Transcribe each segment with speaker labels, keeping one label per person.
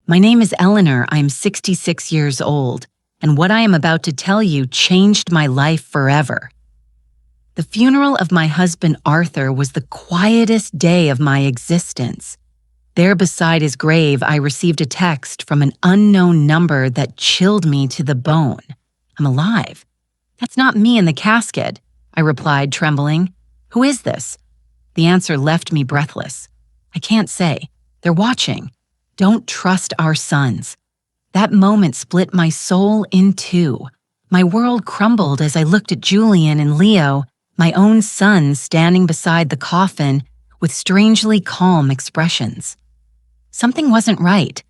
Speaker 1: My name is Eleanor. I'm 66 years old, and what I am about to tell you changed my life forever. The funeral of my husband Arthur was the quietest day of my existence. There beside his grave, I received a text from an unknown number that chilled me to the bone. I'm alive. That's not me in the casket, I replied, trembling. Who is this? The answer left me breathless. I can't say. They're watching. Don't trust our sons. That moment split my soul in two. My world crumbled as I looked at Julian and Leo, my own sons standing beside the coffin with strangely calm expressions. Something wasn't right.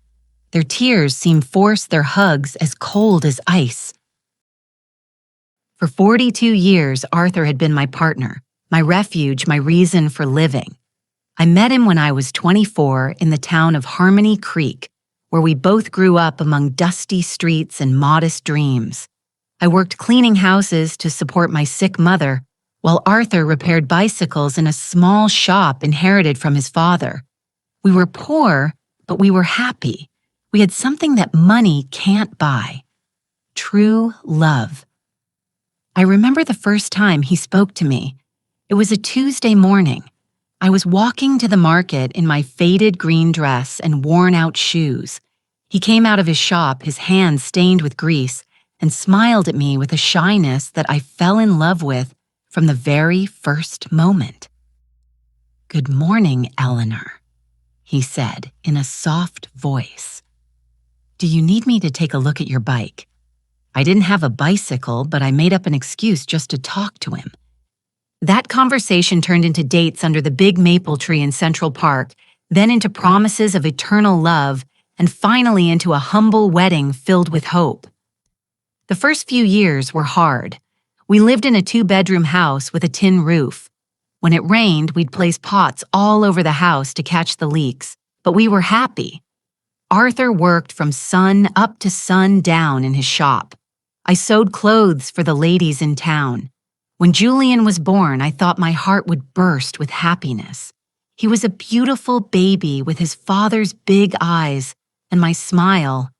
Speaker 1: Their tears seemed forced, their hugs as cold as ice. For 42 years, Arthur had been my partner, my refuge, my reason for living. I met him when I was 24 in the town of Harmony Creek, where we both grew up among dusty streets and modest dreams. I worked cleaning houses to support my sick mother, while Arthur repaired bicycles in a small shop inherited from his father. We were poor, but we were happy. We had something that money can't buy. True love. I remember the first time he spoke to me. It was a Tuesday morning. I was walking to the market in my faded green dress and worn-out shoes. He came out of his shop, his hands stained with grease, and smiled at me with a shyness that I fell in love with from the very first moment. "Good morning, Eleanor," he said in a soft voice. "Do you need me to take a look at your bike?" I didn't have a bicycle, but I made up an excuse just to talk to him. That conversation turned into dates under the big maple tree in Central Park, then into promises of eternal love, and finally into a humble wedding filled with hope. The first few years were hard. We lived in a 2-bedroom house with a tin roof. When it rained, we'd place pots all over the house to catch the leaks, but we were happy. Arthur worked from sun up to sundown in his shop. I sewed clothes for the ladies in town. When Julian was born, I thought my heart would burst with happiness. He was a beautiful baby with his father's big eyes and my smile.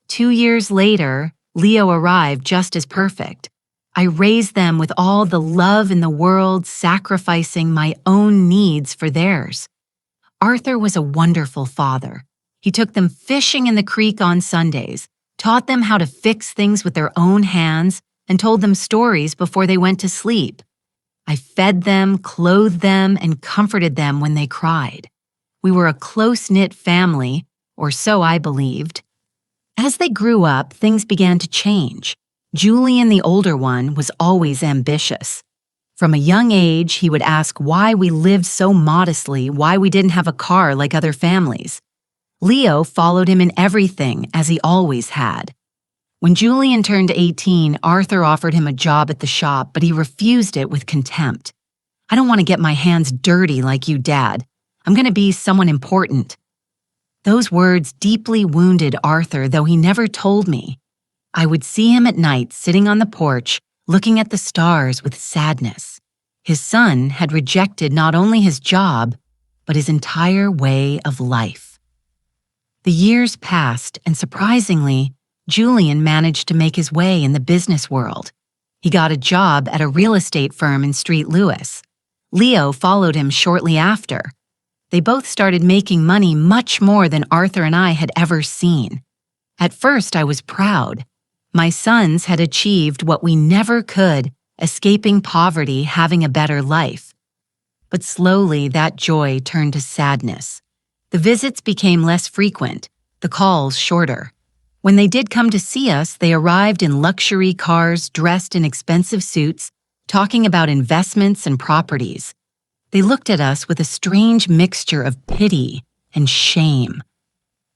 Speaker 1: 2 years later, Leo arrived just as perfect. I raised them with all the love in the world, sacrificing my own needs for theirs. Arthur was a wonderful father. He took them fishing in the creek on Sundays, taught them how to fix things with their own hands, and told them stories before they went to sleep. I fed them, clothed them, and comforted them when they cried. We were a close-knit family, or so I believed. As they grew up, things began to change. Julian, the older one, was always ambitious. From a young age, he would ask why we lived so modestly, why we didn't have a car like other families. Leo followed him in everything, as he always had. When Julian turned 18, Arthur offered him a job at the shop, but he refused it with contempt. "I don't want to get my hands dirty like you, Dad. I'm going to be someone important." Those words deeply wounded Arthur, though he never told me. I would see him at night sitting on the porch, looking at the stars with sadness. His son had rejected not only his job, but his entire way of life. The years passed, and surprisingly, Julian managed to make his way in the business world. He got a job at a real estate firm in St. Louis. Leo followed him shortly after. They both started making money much more than Arthur and I had ever seen. At first, I was proud. My sons had achieved what we never could, escaping poverty, having a better life. But slowly, that joy turned to sadness. The visits became less frequent, the calls shorter. When they did come to see us, they arrived in luxury cars, dressed in expensive suits, talking about investments and properties. They looked at us with a strange mixture of pity and shame.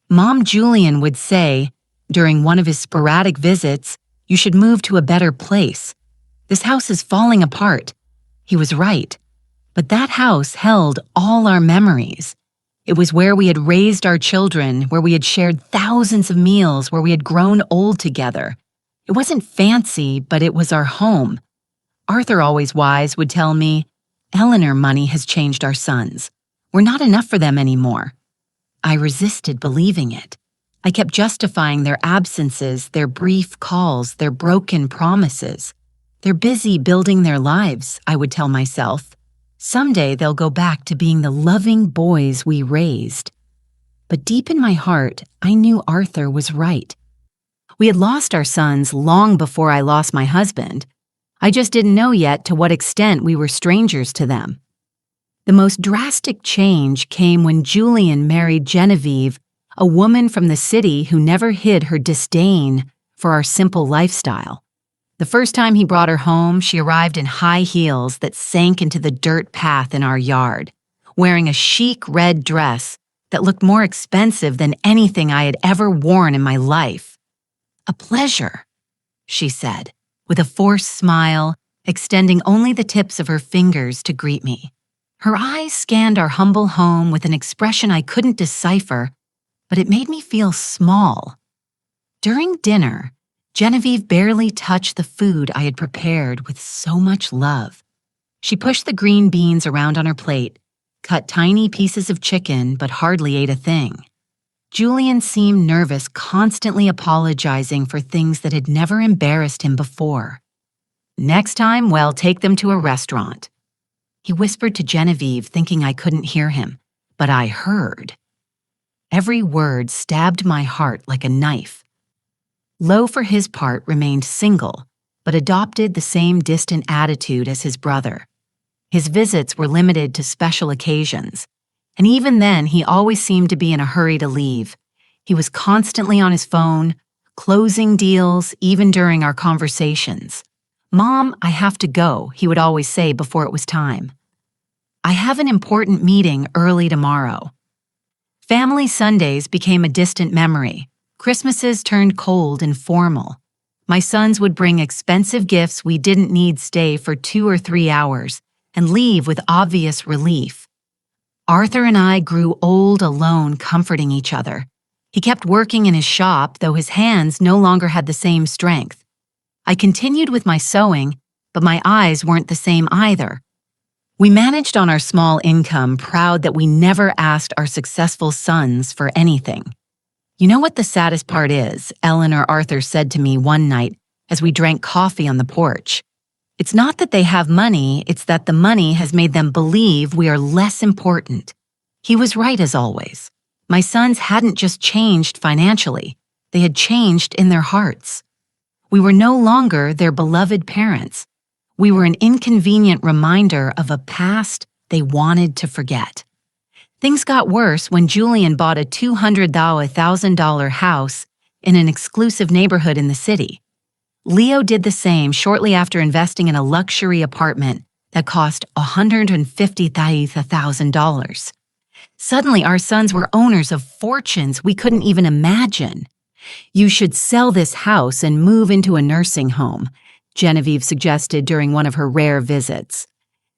Speaker 1: Mom Julian would say, during one of his sporadic visits, "You should move to a better place. This house is falling apart." He was right. But that house held all our memories. It was where we had raised our children, where we had shared thousands of meals, where we had grown old together. It wasn't fancy, but it was our home. Arthur, always wise, would tell me, "Eleanor, money has changed our sons. We're not enough for them anymore." I resisted believing it. I kept justifying their absences, their brief calls, their broken promises. They're busy building their lives, I would tell myself. Someday they'll go back to being the loving boys we raised. But deep in my heart, I knew Arthur was right. We had lost our sons long before I lost my husband. I just didn't know yet to what extent we were strangers to them. The most drastic change came when Julian married Genevieve, a woman from the city who never hid her disdain for our simple lifestyle. The first time he brought her home, she arrived in high heels that sank into the dirt path in our yard, wearing a chic red dress that looked more expensive than anything I had ever worn in my life. "A pleasure," she said, with a forced smile, extending only the tips of her fingers to greet me. Her eyes scanned our humble home with an expression I couldn't decipher, but it made me feel small. During dinner, Genevieve barely touched the food I had prepared with so much love. She pushed the green beans around on her plate, cut tiny pieces of chicken, but hardly ate a thing. Julian seemed nervous, constantly apologizing for things that had never embarrassed him before. "Next time, well, take them to a restaurant," he whispered to Genevieve, thinking I couldn't hear him, but I heard. Every word stabbed my heart like a knife. Lo, for his part, remained single, but adopted the same distant attitude as his brother. His visits were limited to special occasions, and even then he always seemed to be in a hurry to leave. He was constantly on his phone, closing deals even during our conversations. "Mom, I have to go," he would always say before it was time. "I have an important meeting early tomorrow." Family Sundays became a distant memory. Christmases turned cold and formal. My sons would bring expensive gifts we didn't need stay for 2 or 3 hours and leave with obvious relief. Arthur and I grew old alone, comforting each other. He kept working in his shop, though his hands no longer had the same strength. I continued with my sewing, but my eyes weren't the same either. We managed on our small income, proud that we never asked our successful sons for anything. "You know what the saddest part is?" Eleanor Arthur said to me one night as we drank coffee on the porch. "It's not that they have money, it's that the money has made them believe we are less important." He was right as always. My sons hadn't just changed financially, they had changed in their hearts. We were no longer their beloved parents. We were an inconvenient reminder of a past they wanted to forget. Things got worse when Julian bought a $200,000 house in an exclusive neighborhood in the city. Leo did the same shortly after investing in a luxury apartment that cost $150,000. Suddenly, our sons were owners of fortunes we couldn't even imagine. "You should sell this house and move into a nursing home," Genevieve suggested during one of her rare visits.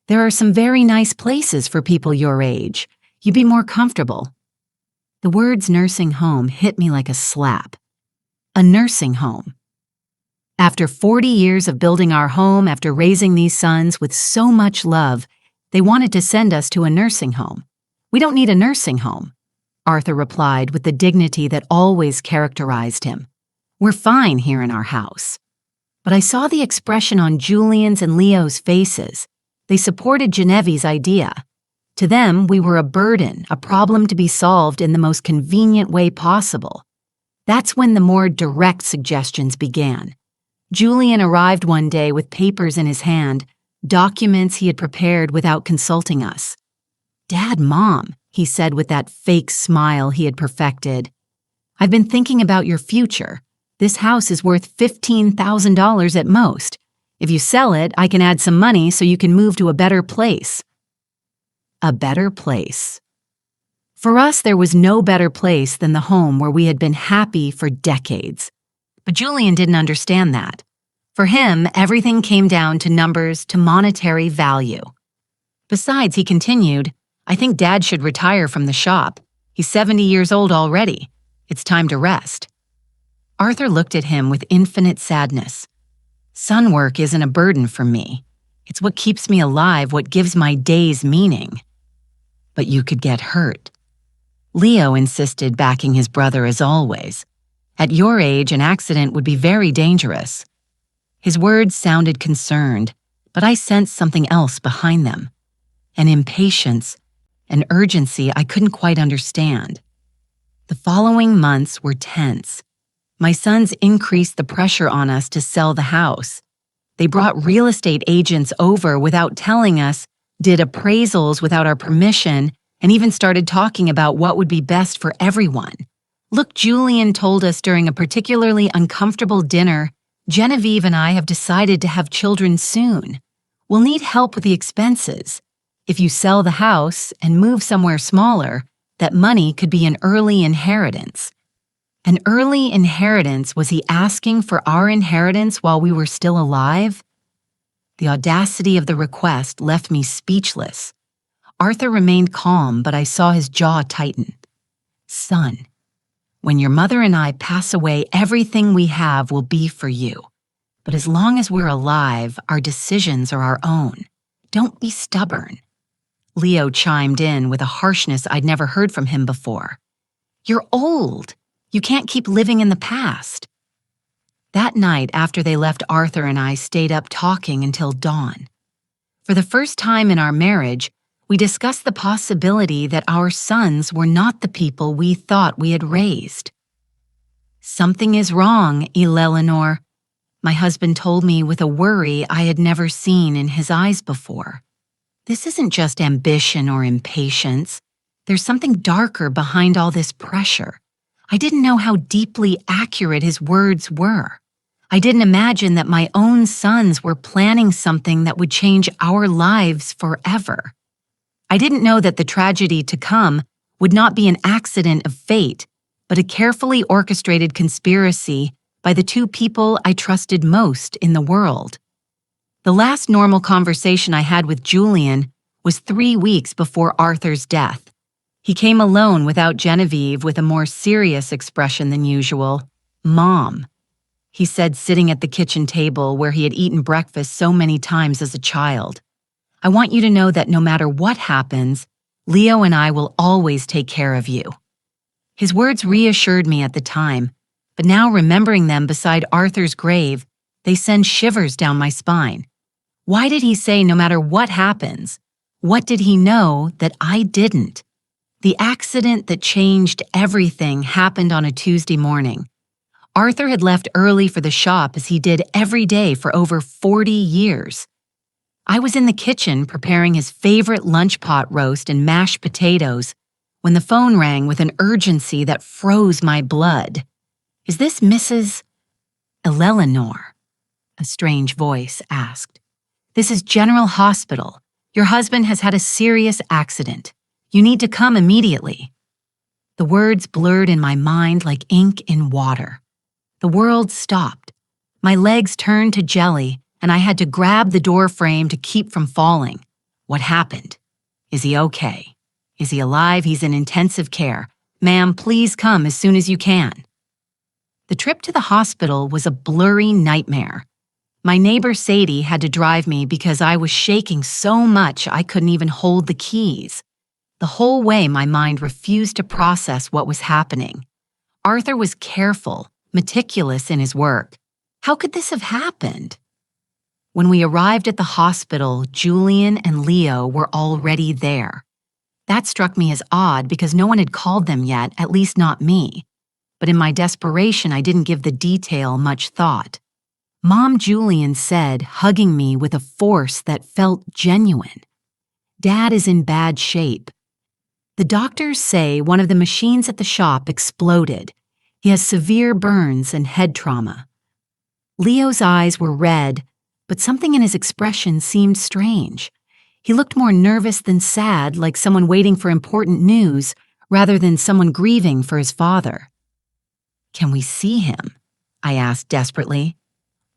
Speaker 1: "There are some very nice places for people your age. You'd be more comfortable." The words nursing home hit me like a slap. A nursing home. After 40 years of building our home, after raising these sons with so much love, they wanted to send us to a nursing home. "We don't need a nursing home," Arthur replied with the dignity that always characterized him. "We're fine here in our house." But I saw the expression on Julian's and Leo's faces. They supported Genevieve's idea. To them, we were a burden, a problem to be solved in the most convenient way possible. That's when the more direct suggestions began. Julian arrived one day with papers in his hand, documents he had prepared without consulting us. "Dad, Mom," he said with that fake smile he had perfected, "I've been thinking about your future. This house is worth $15,000 at most. If you sell it, I can add some money so you can move to a better place." A better place. For us, there was no better place than the home where we had been happy for decades. But Julian didn't understand that. For him, everything came down to numbers, to monetary value. Besides, he continued, "I think Dad should retire from the shop. He's 70 years old already. It's time to rest." Arthur looked at him with infinite sadness. "Son work isn't a burden for me. It's what keeps me alive, what gives my days meaning." "But you could get hurt." Leo insisted, backing his brother as always. At your age, an accident would be very dangerous. His words sounded concerned, but I sensed something else behind them. An impatience, an urgency I couldn't quite understand. The following months were tense. My sons increased the pressure on us to sell the house. They brought real estate agents over without telling us, did appraisals without our permission, and even started talking about what would be best for everyone. Look, Julian told us during a particularly uncomfortable dinner, Genevieve and I have decided to have children soon. We'll need help with the expenses. If you sell the house and move somewhere smaller, that money could be an early inheritance. An early inheritance? Was he asking for our inheritance while we were still alive? The audacity of the request left me speechless. Arthur remained calm, but I saw his jaw tighten. Son, when your mother and I pass away, everything we have will be for you. But as long as we're alive, our decisions are our own. Don't be stubborn. Leo chimed in with a harshness I'd never heard from him before. You're old. You can't keep living in the past. That night, after they left, Arthur and I stayed up talking until dawn. For the first time in our marriage, we discussed the possibility that our sons were not the people we thought we had raised. Something is wrong, Eleanor, my husband told me with a worry I had never seen in his eyes before. This isn't just ambition or impatience. There's something darker behind all this pressure. I didn't know how deeply accurate his words were. I didn't imagine that my own sons were planning something that would change our lives forever. I didn't know that the tragedy to come would not be an accident of fate, but a carefully orchestrated conspiracy by the two people I trusted most in the world. The last normal conversation I had with Julian was 3 weeks before Arthur's death. He came alone without Genevieve, with a more serious expression than usual. Mom, he said, sitting at the kitchen table where he had eaten breakfast so many times as a child. I want you to know that no matter what happens, Leo and I will always take care of you. His words reassured me at the time, but now remembering them beside Arthur's grave, they send shivers down my spine. Why did he say no matter what happens? What did he know that I didn't? The accident that changed everything happened on a Tuesday morning. Arthur had left early for the shop as he did every day for over 40 years. I was in the kitchen preparing his favorite lunch pot roast and mashed potatoes when the phone rang with an urgency that froze my blood. Is this Mrs. Eleanor? A strange voice asked. This is General Hospital. Your husband has had a serious accident. You need to come immediately. The words blurred in my mind like ink in water. The world stopped. My legs turned to jelly, and I had to grab the door frame to keep from falling. What happened? Is he okay? Is he alive? He's in intensive care. Ma'am, please come as soon as you can. The trip to the hospital was a blurry nightmare. My neighbor Sadie had to drive me because I was shaking so much I couldn't even hold the keys. The whole way, my mind refused to process what was happening. Arthur was careful, meticulous in his work. How could this have happened? When we arrived at the hospital, Julian and Leo were already there. That struck me as odd because no one had called them yet, at least not me. But in my desperation, I didn't give the detail much thought. Mom Julian said, hugging me with a force that felt genuine, Dad is in bad shape. The doctors say one of the machines at the shop exploded. He has severe burns and head trauma. Leo's eyes were red, but something in his expression seemed strange. He looked more nervous than sad, like someone waiting for important news, rather than someone grieving for his father. Can we see him? I asked desperately.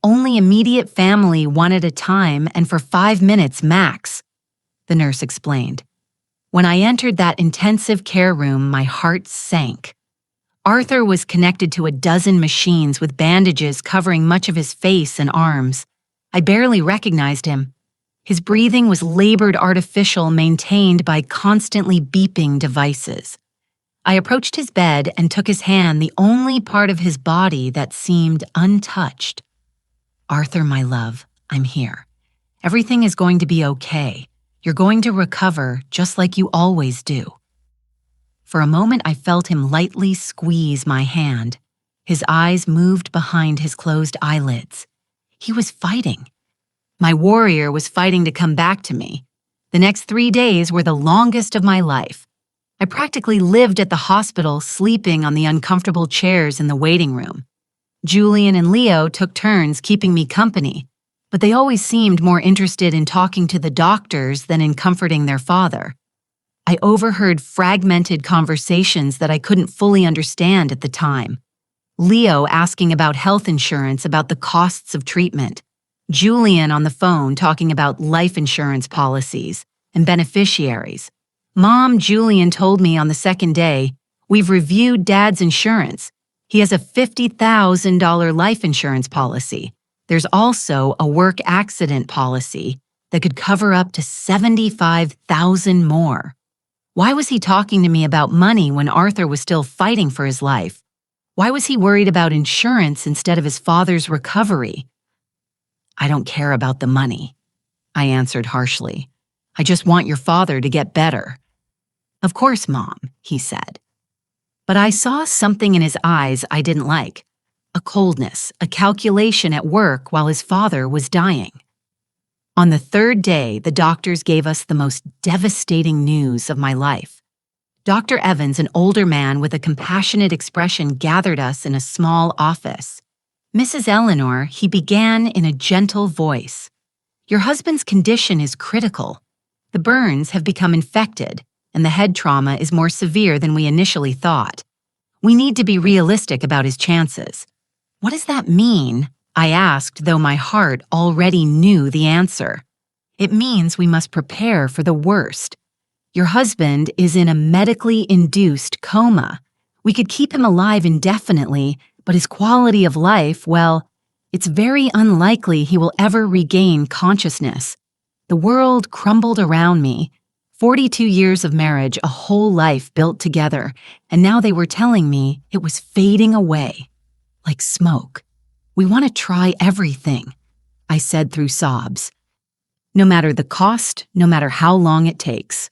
Speaker 1: Only immediate family, one at a time, and for 5 minutes max, the nurse explained. When I entered that intensive care room, my heart sank. Arthur was connected to a dozen machines with bandages covering much of his face and arms. I barely recognized him. His breathing was labored artificial, maintained by constantly beeping devices. I approached his bed and took his hand, the only part of his body that seemed untouched. "Arthur, my love, I'm here. Everything is going to be okay. You're going to recover just like you always do." For a moment, I felt him lightly squeeze my hand. His eyes moved behind his closed eyelids. He was fighting. My warrior was fighting to come back to me. The next 3 days were the longest of my life. I practically lived at the hospital, sleeping on the uncomfortable chairs in the waiting room. Julian and Leo took turns keeping me company, but they always seemed more interested in talking to the doctors than in comforting their father. I overheard fragmented conversations that I couldn't fully understand at the time. Leo asking about health insurance, about the costs of treatment. Julian on the phone talking about life insurance policies and beneficiaries. Mom, Julian told me on the second day, "We've reviewed Dad's insurance. He has a $50,000 life insurance policy. There's also a work accident policy that could cover up to $75,000 more." Why was he talking to me about money when Arthur was still fighting for his life? Why was he worried about insurance instead of his father's recovery? "I don't care about the money," I answered harshly. "I just want your father to get better." "Of course, Mom," he said. But I saw something in his eyes I didn't like. A coldness, a calculation at work while his father was dying. On the third day, the doctors gave us the most devastating news of my life. Dr. Evans, an older man with a compassionate expression, gathered us in a small office. "Mrs. Eleanor," he began in a gentle voice, "your husband's condition is critical. The burns have become infected, and the head trauma is more severe than we initially thought. We need to be realistic about his chances." "What does that mean?" I asked, though my heart already knew the answer. "It means we must prepare for the worst. Your husband is in a medically induced coma. We could keep him alive indefinitely, but his quality of life, well, it's very unlikely he will ever regain consciousness." The world crumbled around me. 42 years of marriage, a whole life built together, and now they were telling me it was fading away, like smoke. "We want to try everything," I said through sobs. "No matter the cost, no matter how long it takes."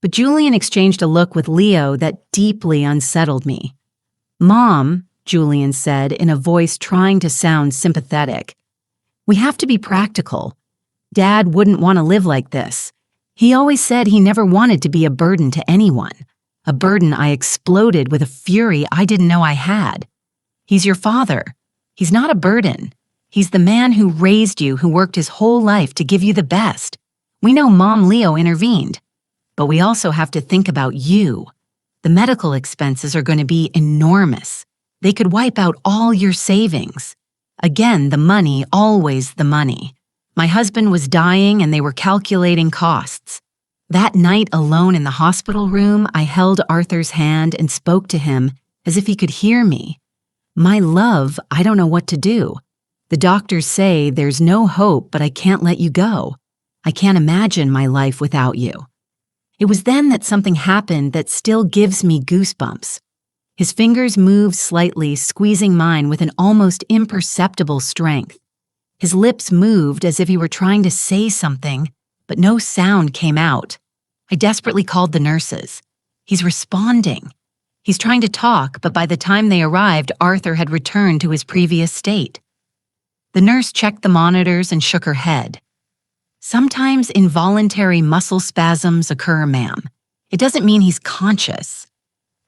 Speaker 1: But Julian exchanged a look with Leo that deeply unsettled me. "Mom," Julian said in a voice trying to sound sympathetic, "we have to be practical. Dad wouldn't want to live like this. He always said he never wanted to be a burden to anyone." A burden I exploded with a fury I didn't know I had. "He's your father. He's not a burden. He's the man who raised you, who worked his whole life to give you the best. We know Mom Leo intervened, but we also have to think about you. The medical expenses are going to be enormous. They could wipe out all your savings. Again, the money, always the money. My husband was dying and they were calculating costs. That night alone in the hospital room, I held Arthur's hand and spoke to him as if he could hear me. 'My love, I don't know what to do. The doctors say there's no hope, but I can't let you go. I can't imagine my life without you.' It was then that something happened that still gives me goosebumps. His fingers moved slightly, squeezing mine with an almost imperceptible strength. His lips moved as if he were trying to say something, but no sound came out. I desperately called the nurses. He's responding. He's trying to talk, but by the time they arrived, Arthur had returned to his previous state. The nurse checked the monitors and shook her head. "Sometimes involuntary muscle spasms occur, ma'am. It doesn't mean he's conscious."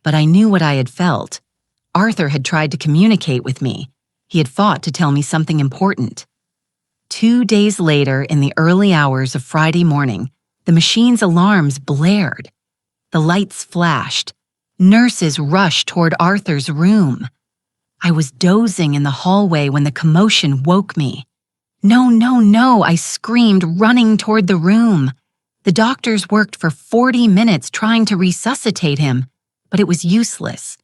Speaker 1: But I knew what I had felt. Arthur had tried to communicate with me. He had fought to tell me something important. 2 days later, in the early hours of Friday morning, the machine's alarms blared. The lights flashed. Nurses rushed toward Arthur's room. I was dozing in the hallway when the commotion woke me. "No, no, no," I screamed, running toward the room. The doctors worked for 40 minutes trying to resuscitate him, but it was useless.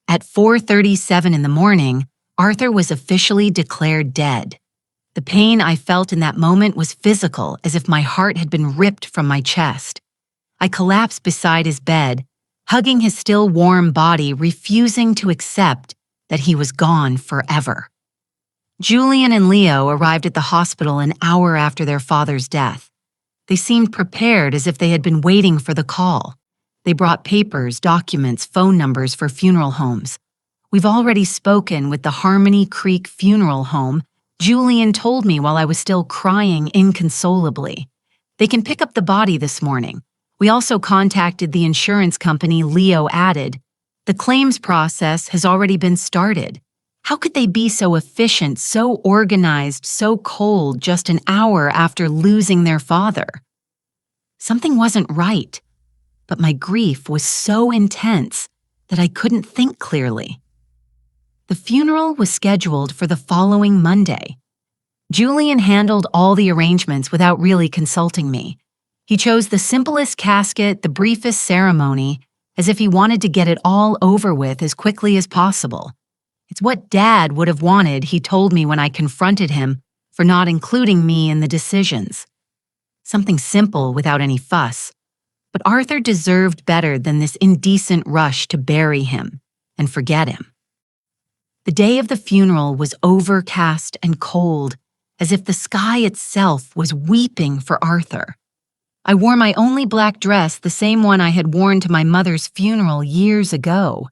Speaker 1: At 4:37 in the morning, Arthur was officially declared dead. The pain I felt in that moment was physical, as if my heart had been ripped from my chest. I collapsed beside his bed, hugging his still warm body, refusing to accept that he was gone forever. Julian and Leo arrived at the hospital an hour after their father's death. They seemed prepared, as if they had been waiting for the call. They brought papers, documents, phone numbers for funeral homes. "We've already spoken with the Harmony Creek Funeral Home," Julian told me while I was still crying inconsolably. "They can pick up the body this morning. We also contacted the insurance company," Leo added. "The claims process has already been started." How could they be so efficient, so organized, so cold just an hour after losing their father? Something wasn't right, but my grief was so intense that I couldn't think clearly. The funeral was scheduled for the following Monday. Julian handled all the arrangements without really consulting me. He chose the simplest casket, the briefest ceremony, as if he wanted to get it all over with as quickly as possible. "It's what Dad would have wanted," he told me when I confronted him for not including me in the decisions. Something simple without any fuss. But Arthur deserved better than this indecent rush to bury him and forget him. The day of the funeral was overcast and cold, as if the sky itself was weeping for Arthur. I wore my only black dress, the same one I had worn to my mother's funeral years ago.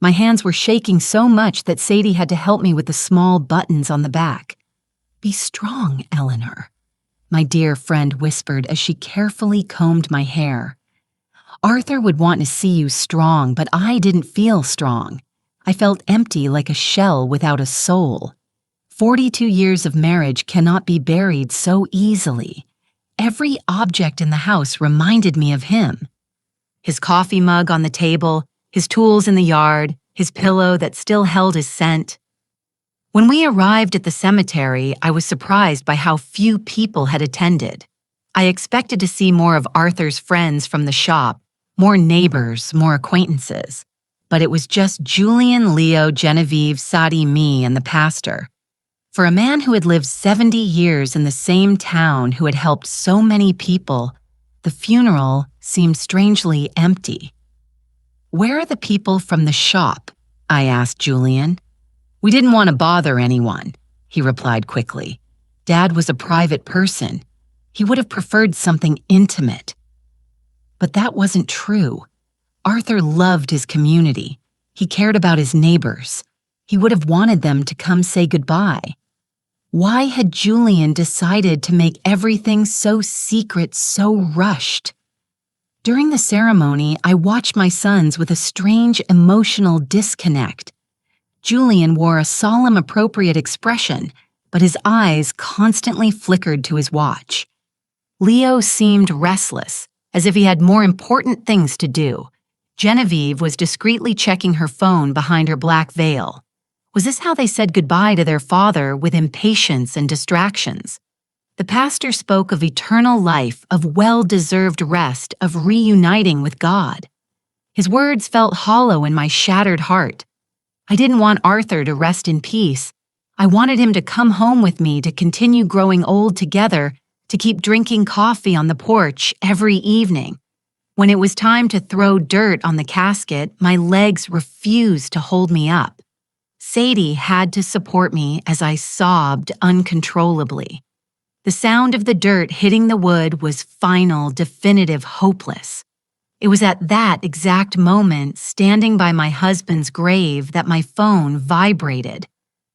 Speaker 1: My hands were shaking so much that Sadie had to help me with the small buttons on the back. "Be strong, Eleanor," my dear friend whispered as she carefully combed my hair. "Arthur would want to see you strong, but I didn't feel strong. I felt empty, like a shell without a soul. 42 years of marriage cannot be buried so easily. Every object in the house reminded me of him. His coffee mug on the table, his tools in the yard, his pillow that still held his scent. When we arrived at the cemetery, I was surprised by how few people had attended. I expected to see more of Arthur's friends from the shop, more neighbors, more acquaintances. But it was just Julian, Leo, Genevieve, Sadie, me, and the pastor. For a man who had lived 70 years in the same town, who had helped so many people, the funeral seemed strangely empty. "Where are the people from the shop?" I asked Julian. "We didn't want to bother anyone," he replied quickly. "Dad was a private person. He would have preferred something intimate." But that wasn't true. Arthur loved his community. He cared about his neighbors. He would have wanted them to come say goodbye. Why had Julian decided to make everything so secret, so rushed? During the ceremony, I watched my sons with a strange emotional disconnect. Julian wore a solemn, appropriate expression, but his eyes constantly flickered to his watch. Leo seemed restless, as if he had more important things to do. Genevieve was discreetly checking her phone behind her black veil. Was this how they said goodbye to their father, with impatience and distractions? The pastor spoke of eternal life, of well-deserved rest, of reuniting with God. His words felt hollow in my shattered heart. I didn't want Arthur to rest in peace. I wanted him to come home with me, to continue growing old together, to keep drinking coffee on the porch every evening. When it was time to throw dirt on the casket, my legs refused to hold me up. Sadie had to support me as I sobbed uncontrollably. The sound of the dirt hitting the wood was final, definitive, hopeless. It was at that exact moment, standing by my husband's grave, that my phone vibrated.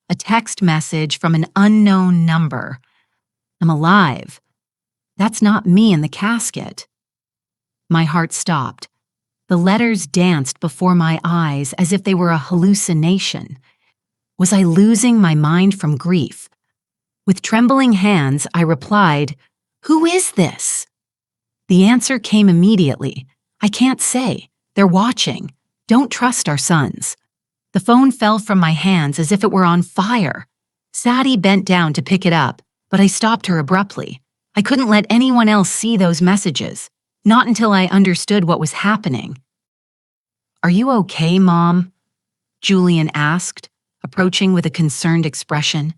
Speaker 1: A text message from an unknown number. "I'm alive. That's not me in the casket." My heart stopped. The letters danced before my eyes as if they were a hallucination. Was I losing my mind from grief? With trembling hands, I replied, "Who is this?" The answer came immediately. "I can't say. They're watching. Don't trust our sons." The phone fell from my hands as if it were on fire. Sadie bent down to pick it up, but I stopped her abruptly. I couldn't let anyone else see those messages, not until I understood what was happening. "Are you okay, Mom?" Julian asked, approaching with a concerned expression.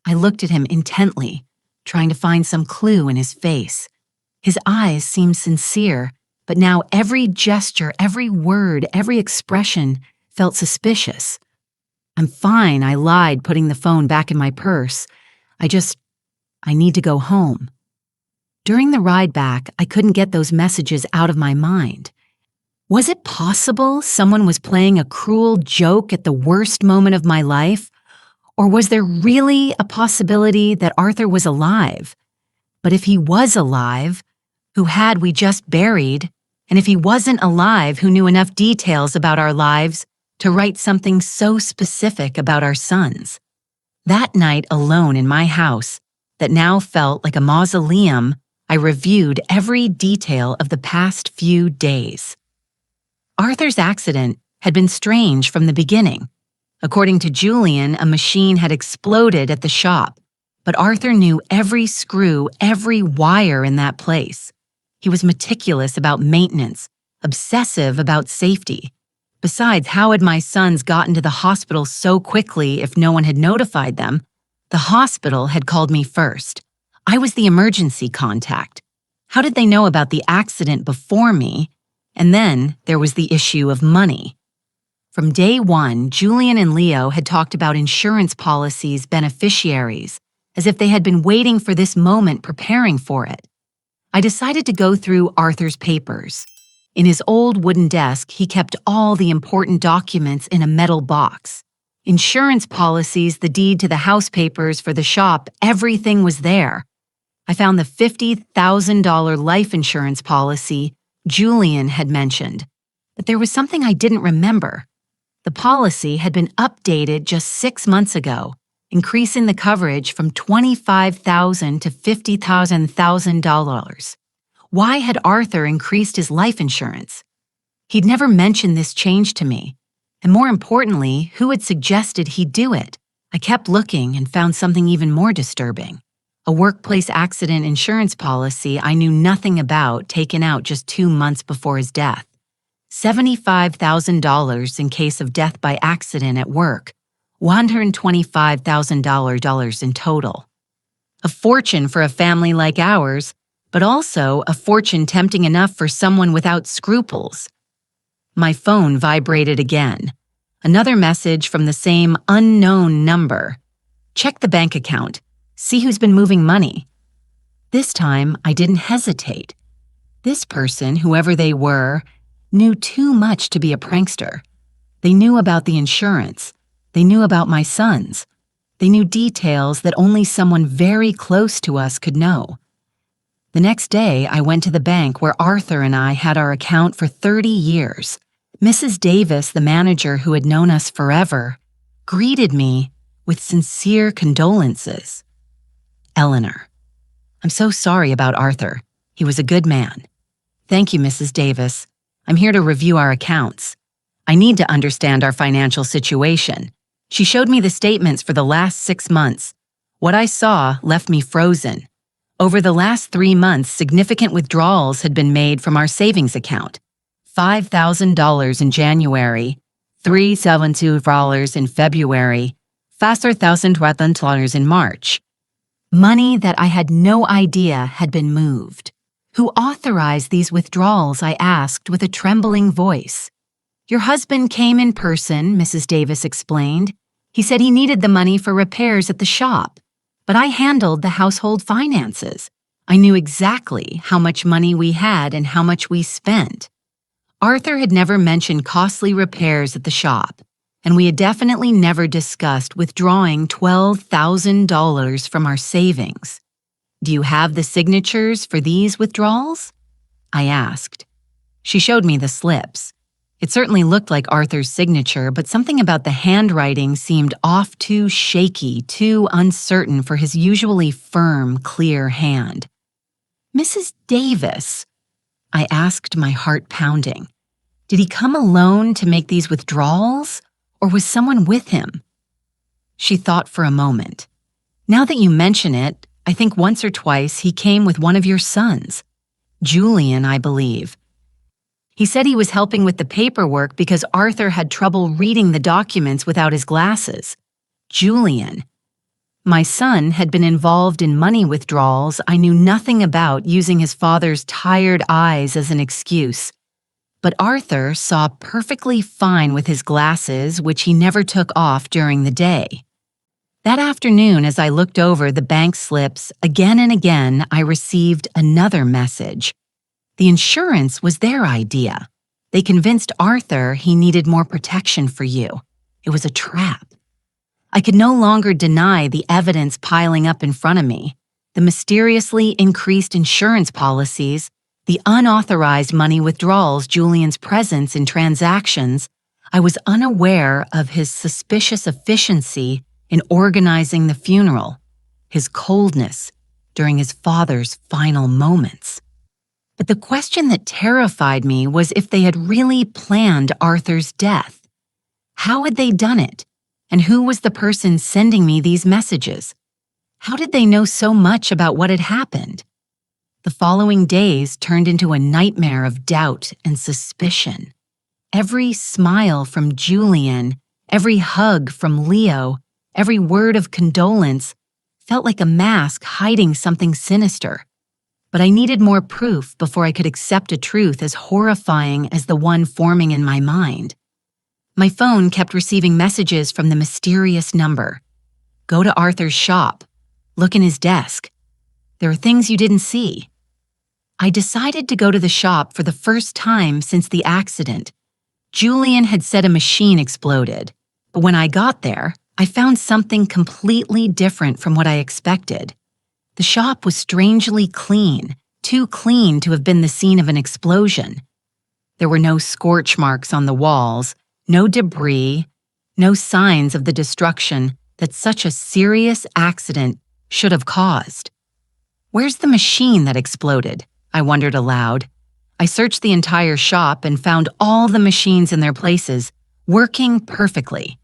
Speaker 1: I looked at him intently, trying to find some clue in his face. His eyes seemed sincere, but now every gesture, every word, every expression felt suspicious. "I'm fine," I lied, putting the phone back in my purse. I need to go home." During the ride back, I couldn't get those messages out of my mind. Was it possible someone was playing a cruel joke at the worst moment of my life? Or was there really a possibility that Arthur was alive? But if he was alive, who had we just buried? And if he wasn't alive, who knew enough details about our lives to write something so specific about our sons? That night alone in my house, that now felt like a mausoleum, I reviewed every detail of the past few days. Arthur's accident had been strange from the beginning. According to Julian, a machine had exploded at the shop, but Arthur knew every screw, every wire in that place. He was meticulous about maintenance, obsessive about safety. Besides, how had my sons gotten to the hospital so quickly if no one had notified them? The hospital had called me first. I was the emergency contact. How did they know about the accident before me? And then there was the issue of money. From day one, Julian and Leo had talked about insurance policies, beneficiaries, as if they had been waiting for this moment, preparing for it. I decided to go through Arthur's papers. In his old wooden desk, he kept all the important documents in a metal box. Insurance policies, the deed to the house papers for the shop, everything was there. I found the $50,000 life insurance policy Julian had mentioned, but there was something I didn't remember. The policy had been updated just 6 months ago, increasing the coverage from $25,000 to $50,000. Why had Arthur increased his life insurance? He'd never mentioned this change to me. And more importantly, who had suggested he do it? I kept looking and found something even more disturbing. A workplace accident insurance policy I knew nothing about, taken out just 2 months before his death. $75,000 in case of death by accident at work. $125,000 in total. A fortune for a family like ours, but also a fortune tempting enough for someone without scruples. My phone vibrated again. Another message from the same unknown number. Check the bank account. See who's been moving money. This time, I didn't hesitate. This person, whoever they were, knew too much to be a prankster. They knew about the insurance. They knew about my sons. They knew details that only someone very close to us could know. The next day, I went to the bank where Arthur and I had our account for 30 years. Mrs. Davis, the manager who had known us forever, greeted me with sincere condolences. "Eleanor, I'm so sorry about Arthur. He was a good man. Thank you, Mrs. Davis. I'm here to review our accounts. I need to understand our financial situation." She showed me the statements for the last 6 months. What I saw left me frozen. Over the last 3 months, significant withdrawals had been made from our savings account. $5,000 in January, $372 in February, $4,000 in March. Money that I had no idea had been moved. "Who authorized these withdrawals?" I asked with a trembling voice. "Your husband came in person," Mrs. Davis explained. "He said he needed the money for repairs at the shop, but I handled the household finances. I knew exactly how much money we had and how much we spent." Arthur had never mentioned costly repairs at the shop, and we had definitely never discussed withdrawing $12,000 from our savings. "Do you have the signatures for these withdrawals?" I asked. She showed me the slips. It certainly looked like Arthur's signature, but something about the handwriting seemed off, too shaky, too uncertain for his usually firm, clear hand. "Mrs. Davis," I asked, my heart pounding, "did he come alone to make these withdrawals, or was someone with him?" She thought for a moment. "Now that you mention it, I think once or twice he came with one of your sons. Julian, I believe. He said he was helping with the paperwork because Arthur had trouble reading the documents without his glasses. Julian." My son had been involved in money withdrawals I knew nothing about, using his father's tired eyes as an excuse. But Arthur saw perfectly fine with his glasses, which he never took off during the day. That afternoon, as I looked over the bank slips again and again, I received another message. The insurance was their idea. They convinced Arthur he needed more protection for you. It was a trap. I could no longer deny the evidence piling up in front of me. The mysteriously increased insurance policies, the unauthorized money withdrawals, Julian's presence in transactions. I was unaware of his suspicious efficiency in organizing the funeral, his coldness during his father's final moments. But the question that terrified me was if they had really planned Arthur's death. How had they done it? And who was the person sending me these messages? How did they know so much about what had happened? The following days turned into a nightmare of doubt and suspicion. Every smile from Julian, every hug from Leo, every word of condolence felt like a mask hiding something sinister. But I needed more proof before I could accept a truth as horrifying as the one forming in my mind. My phone kept receiving messages from the mysterious number. Go to Arthur's shop. Look in his desk. There are things you didn't see. I decided to go to the shop for the first time since the accident. Julian had said a machine exploded, but when I got there, I found something completely different from what I expected. The shop was strangely clean, too clean to have been the scene of an explosion. There were no scorch marks on the walls, no debris, no signs of the destruction that such a serious accident should have caused. Where's the machine that exploded? I wondered aloud. I searched the entire shop and found all the machines in their places, working perfectly.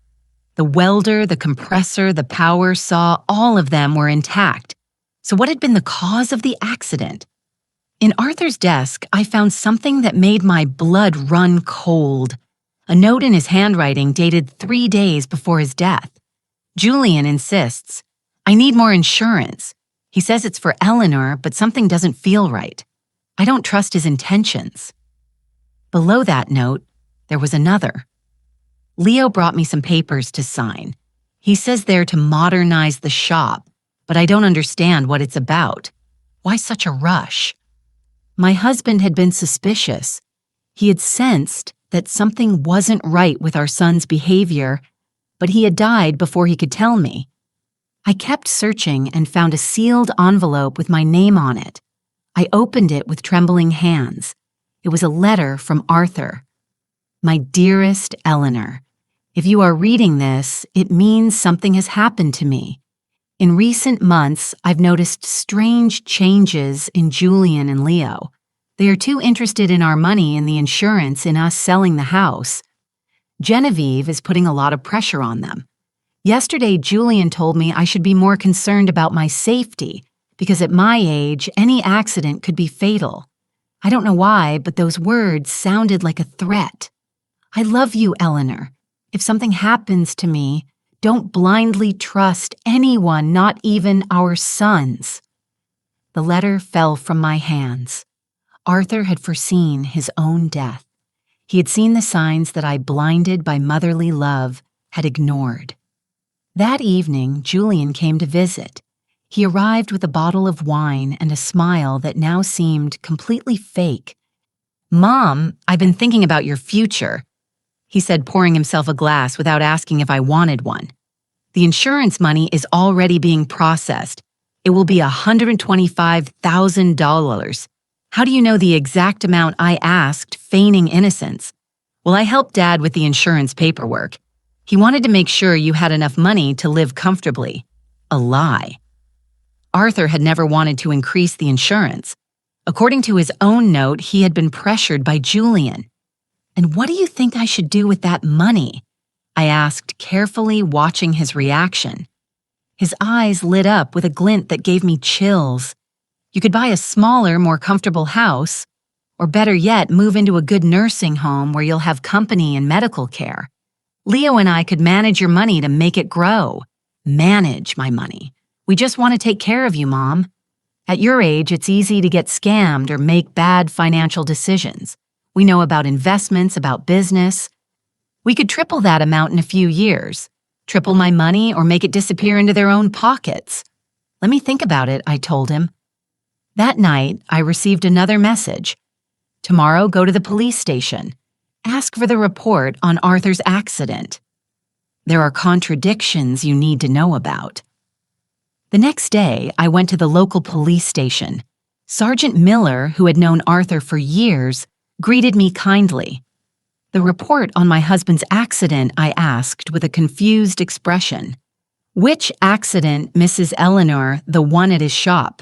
Speaker 1: The welder, the compressor, the power saw, all of them were intact. So what had been the cause of the accident? In Arthur's desk, I found something that made my blood run cold. A note in his handwriting dated 3 days before his death. Julian insists, I need more insurance. He says it's for Eleanor, but something doesn't feel right. I don't trust his intentions. Below that note, there was another. Leo brought me some papers to sign. He says they're to modernize the shop, but I don't understand what it's about. Why such a rush? My husband had been suspicious. He had sensed that something wasn't right with our son's behavior, but he had died before he could tell me. I kept searching and found a sealed envelope with my name on it. I opened it with trembling hands. It was a letter from Arthur. My dearest Eleanor, if you are reading this, it means something has happened to me. In recent months, I've noticed strange changes in Julian and Leo. They are too interested in our money and the insurance in us selling the house. Genevieve is putting a lot of pressure on them. Yesterday, Julian told me I should be more concerned about my safety because at my age, any accident could be fatal. I don't know why, but those words sounded like a threat. I love you, Eleanor. If something happens to me, don't blindly trust anyone, not even our sons. The letter fell from my hands. Arthur had foreseen his own death. He had seen the signs that I, blinded by motherly love, had ignored. That evening, Julian came to visit. He arrived with a bottle of wine and a smile that now seemed completely fake. Mom, I've been thinking about your future, he said, pouring himself a glass without asking if I wanted one. The insurance money is already being processed. It will be $125,000. How do you know the exact amount I asked, feigning innocence? Well, I helped Dad with the insurance paperwork. He wanted to make sure you had enough money to live comfortably. A lie. Arthur had never wanted to increase the insurance. According to his own note, he had been pressured by Julian. And what do you think I should do with that money? I asked, carefully watching his reaction. His eyes lit up with a glint that gave me chills. You could buy a smaller, more comfortable house, or better yet, move into a good nursing home where you'll have company and medical care. Leo and I could manage your money to make it grow. manage my money. We just want to take care of you, Mom. At your age, it's easy to get scammed or make bad financial decisions. We know about investments, about business. We could triple that amount in a few years. Triple my money or make it disappear into their own pockets. Let me think about it, I told him. That night, I received another message. Tomorrow, go to the police station. Ask for the report on Arthur's accident. There are contradictions you need to know about. The next day, I went to the local police station. Sergeant Miller, who had known Arthur for years, greeted me kindly. The report on my husband's accident, I asked with a confused expression. Which accident, Mrs. Eleanor, the one at his shop?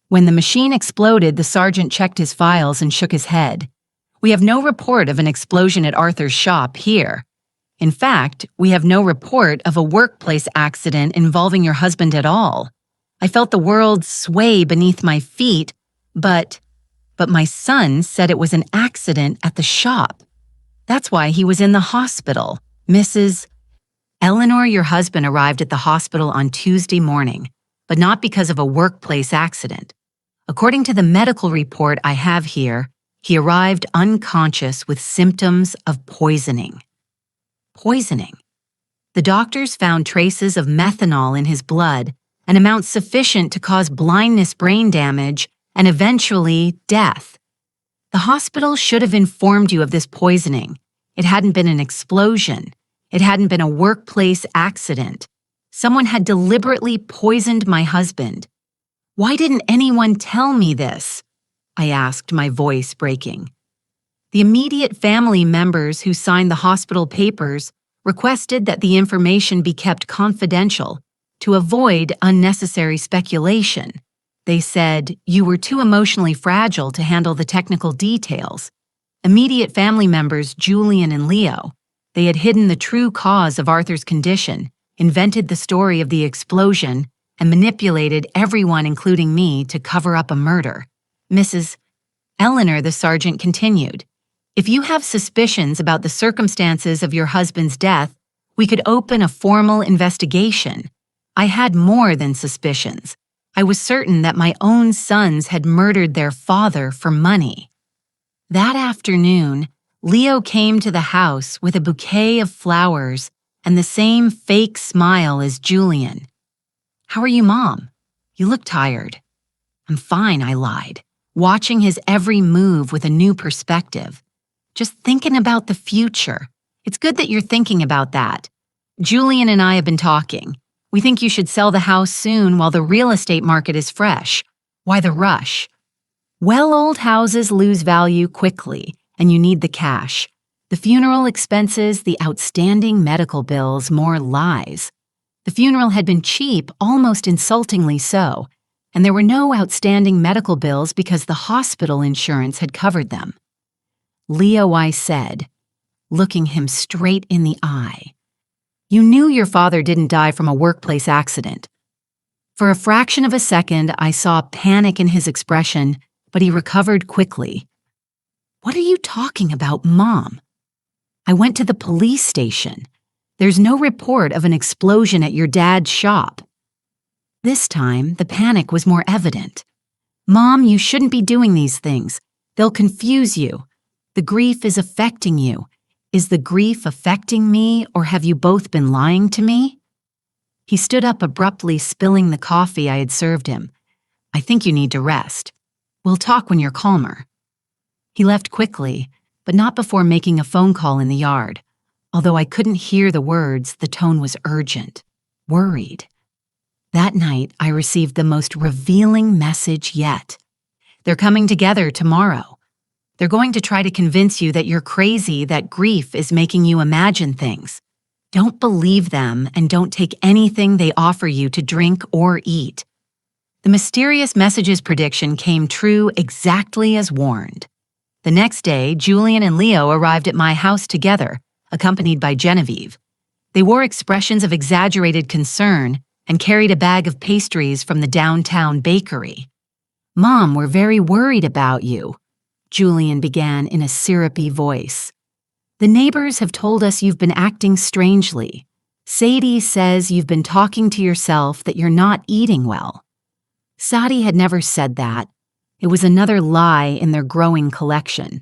Speaker 1: When the machine exploded, the sergeant checked his files and shook his head. We have no report of an explosion at Arthur's shop here. In fact, we have no report of a workplace accident involving your husband at all. I felt the world sway beneath my feet, but my son said it was an accident at the shop. That's why he was in the hospital. Mrs. Eleanor, your husband arrived at the hospital on Tuesday morning, but not because of a workplace accident. According to the medical report I have here, he arrived unconscious with symptoms of poisoning. Poisoning. The doctors found traces of methanol in his blood, an amount sufficient to cause blindness, brain damage, and eventually death. The hospital should have informed you of this poisoning. It hadn't been an explosion. It hadn't been a workplace accident. Someone had deliberately poisoned my husband. Why didn't anyone tell me this? I asked, my voice breaking. The immediate family members who signed the hospital papers requested that the information be kept confidential to avoid unnecessary speculation. They said, you were too emotionally fragile to handle the technical details. Immediate family members, Julian and Leo, they had hidden the true cause of Arthur's condition, invented the story of the explosion, and manipulated everyone, including me, to cover up a murder. Mrs. Eleanor, the sergeant continued, if you have suspicions about the circumstances of your husband's death, we could open a formal investigation. I had more than suspicions. I was certain that my own sons had murdered their father for money. That afternoon, Leo came to the house with a bouquet of flowers and the same fake smile as Julian. How are you, Mom? You look tired. I'm fine, I lied, watching his every move with a new perspective. Just thinking about the future. It's good that you're thinking about that. Julian and I have been talking. We think you should sell the house soon while the real estate market is fresh. Why the rush? Well, old houses lose value quickly, and you need the cash. The funeral expenses, the outstanding medical bills, more lies. The funeral had been cheap, almost insultingly so, and there were no outstanding medical bills because the hospital insurance had covered them. Leo, I said, looking him straight in the eye. You knew your father didn't die from a workplace accident. For a fraction of a second, I saw panic in his expression, but he recovered quickly. What are you talking about, Mom? I went to the police station. There's no report of an explosion at your dad's shop. This time, the panic was more evident. Mom, you shouldn't be doing these things. They'll confuse you. The grief is affecting you. Is the grief affecting me, or have you both been lying to me? He stood up abruptly, spilling the coffee I had served him. I think you need to rest. We'll talk when you're calmer. He left quickly, but not before making a phone call in the yard. Although I couldn't hear the words, the tone was urgent, worried. That night, I received the most revealing message yet. They're coming together tomorrow. They're going to try to convince you that you're crazy, that grief is making you imagine things. Don't believe them and don't take anything they offer you to drink or eat. The mysterious message's prediction came true exactly as warned. The next day, Julian and Leo arrived at my house together, accompanied by Genevieve. They wore expressions of exaggerated concern and carried a bag of pastries from the downtown bakery. Mom, we're very worried about you, Julian began in a syrupy voice. The neighbors have told us you've been acting strangely. Sadie says you've been talking to yourself that you're not eating well. Sadie had never said that. It was another lie in their growing collection.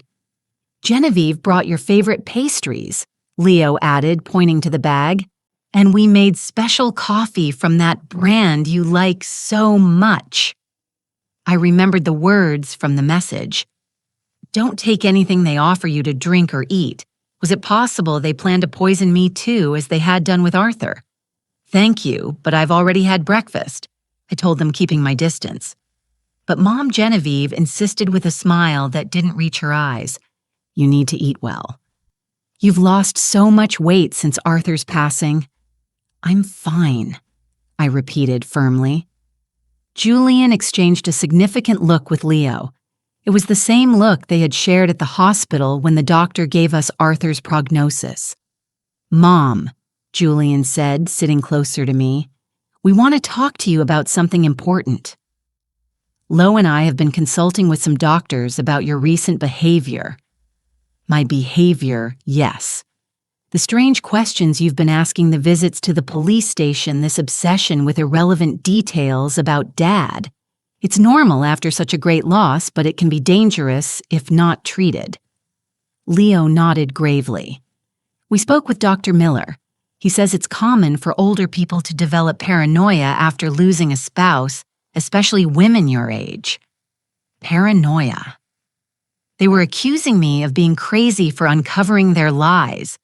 Speaker 1: Genevieve brought your favorite pastries, Leo added, pointing to the bag. And we made special coffee from that brand you like so much. I remembered the words from the message. Don't take anything they offer you to drink or eat. Was it possible they planned to poison me too, as they had done with Arthur? Thank you, but I've already had breakfast, I told them, keeping my distance. But Mom Genevieve insisted with a smile that didn't reach her eyes. You need to eat well. You've lost so much weight since Arthur's passing. I'm fine, I repeated firmly. Julian exchanged a significant look with Leo. It was the same look they had shared at the hospital when the doctor gave us Arthur's prognosis. Mom, Julian said, sitting closer to me, we want to talk to you about something important. Lo and I have been consulting with some doctors about your recent behavior. My behavior, yes. The strange questions you've been asking, the visits to the police station, this obsession with irrelevant details about Dad. It's normal after such a great loss, but it can be dangerous if not treated. Leo nodded gravely. We spoke with Dr. Miller. He says it's common for older people to develop paranoia after losing a spouse, especially women your age. Paranoia. They were accusing me of being crazy for uncovering their lies.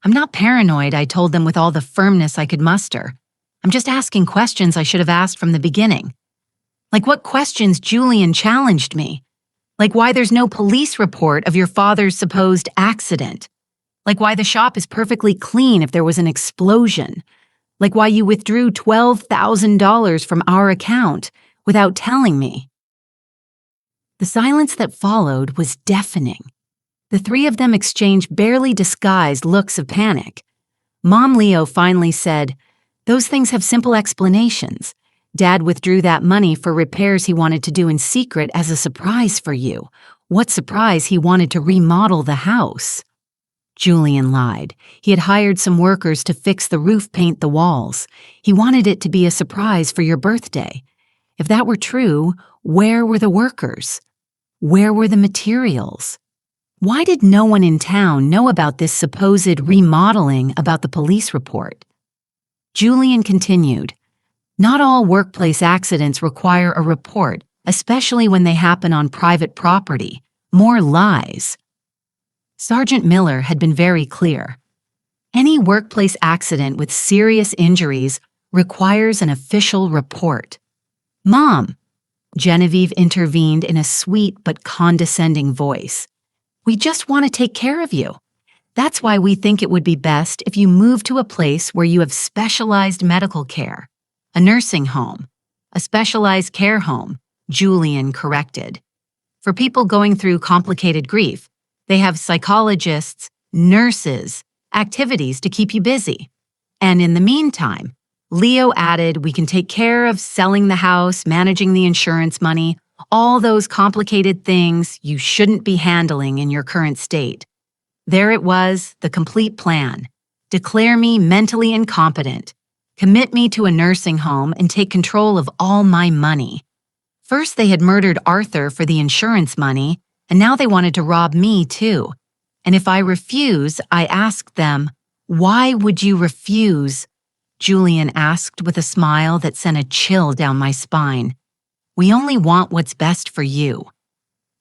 Speaker 1: I'm not paranoid, I told them with all the firmness I could muster. I'm just asking questions I should have asked from the beginning. Like what questions Julian challenged me. Like why there's no police report of your father's supposed accident. Like why the shop is perfectly clean if there was an explosion. Like why you withdrew $12,000 from our account without telling me. The silence that followed was deafening. The three of them exchanged barely disguised looks of panic. Mom Leo finally said, those things have simple explanations. Dad withdrew that money for repairs he wanted to do in secret as a surprise for you. What surprise? He wanted to remodel the house. Julian lied. He had hired some workers to fix the roof, paint the walls. He wanted it to be a surprise for your birthday. If that were true, where were the workers? Where were the materials? Why did no one in town know about this supposed remodeling about the police report? Julian continued, not all workplace accidents require a report, especially when they happen on private property. More lies. Sergeant Miller had been very clear. Any workplace accident with serious injuries requires an official report. Mom, Genevieve intervened in a sweet but condescending voice. We just want to take care of you. That's why we think it would be best if you move to a place where you have specialized medical care. A nursing home. A specialized care home, Julian corrected. For people going through complicated grief, they have psychologists, nurses, activities to keep you busy. And in the meantime, Leo added, we can take care of selling the house, managing the insurance money, all those complicated things you shouldn't be handling in your current state. There it was, the complete plan. Declare me mentally incompetent. Commit me to a nursing home and take control of all my money. First they had murdered Arthur for the insurance money, and now they wanted to rob me too. And if I refuse, I asked them, why would you refuse? Julian asked with a smile that sent a chill down my spine. We only want what's best for you.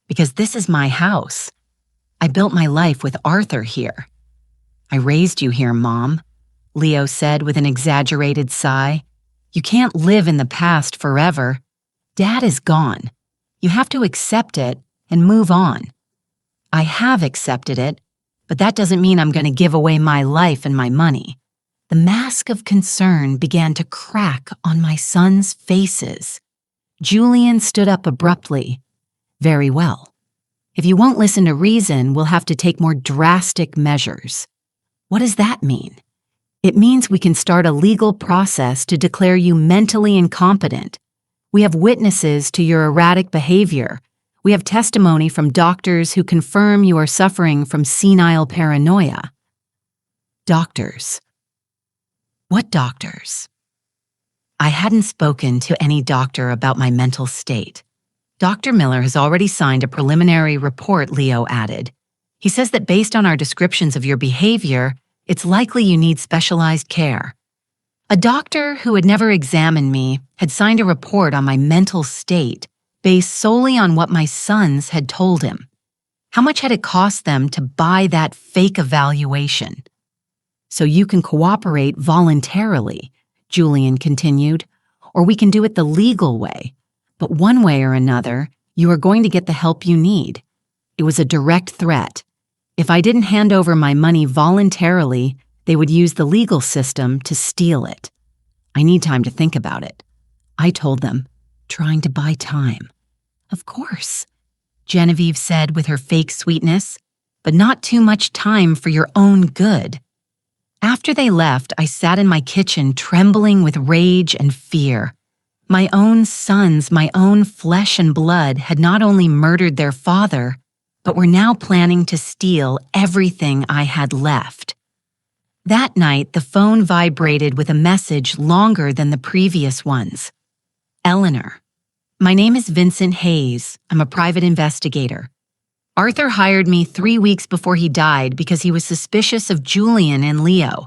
Speaker 1: Because this is my house. I built my life with Arthur here. I raised you here, Mom, Leo said with an exaggerated sigh. You can't live in the past forever. Dad is gone. You have to accept it and move on. I have accepted it, but that doesn't mean I'm going to give away my life and my money. The mask of concern began to crack on my sons' faces. Julian stood up abruptly. Very well. If you won't listen to reason, we'll have to take more drastic measures. What does that mean? It means we can start a legal process to declare you mentally incompetent. We have witnesses to your erratic behavior. We have testimony from doctors who confirm you are suffering from senile paranoia. Doctors. What doctors? I hadn't spoken to any doctor about my mental state. Dr. Miller has already signed a preliminary report, Leo added. He says that based on our descriptions of your behavior, it's likely you need specialized care. A doctor who had never examined me had signed a report on my mental state based solely on what my sons had told him. How much had it cost them to buy that fake evaluation? So you can cooperate voluntarily, Julian continued, or we can do it the legal way. But one way or another, you are going to get the help you need. It was a direct threat. If I didn't hand over my money voluntarily, they would use the legal system to steal it. I need time to think about it. I told them, trying to buy time. Of course, Genevieve said with her fake sweetness, but not too much time for your own good. After they left, I sat in my kitchen trembling with rage and fear. My own sons, my own flesh and blood, had not only murdered their father, but were now planning to steal everything I had left. That night, the phone vibrated with a message longer than the previous ones. Eleanor. My name is Vincent Hayes. I'm a private investigator. Arthur hired me 3 weeks before he died because he was suspicious of Julian and Leo.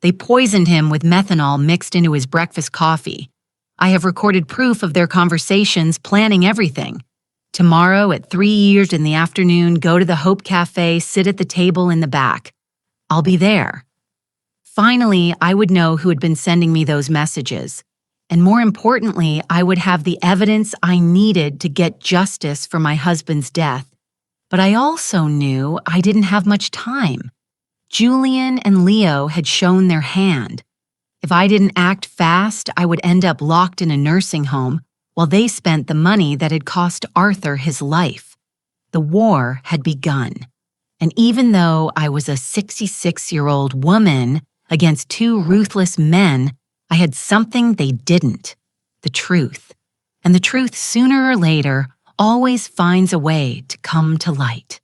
Speaker 1: They poisoned him with methanol mixed into his breakfast coffee. I have recorded proof of their conversations, planning everything. Tomorrow at 3 in the afternoon, go to the Hope Cafe, sit at the table in the back. I'll be there. Finally, I would know who had been sending me those messages. And more importantly, I would have the evidence I needed to get justice for my husband's death. But I also knew I didn't have much time. Julian and Leo had shown their hand. If I didn't act fast, I would end up locked in a nursing home while they spent the money that had cost Arthur his life. The war had begun. And even though I was a 66-year-old woman against two ruthless men, I had something they didn't, the truth. And the truth, sooner or later, always finds a way to come to light.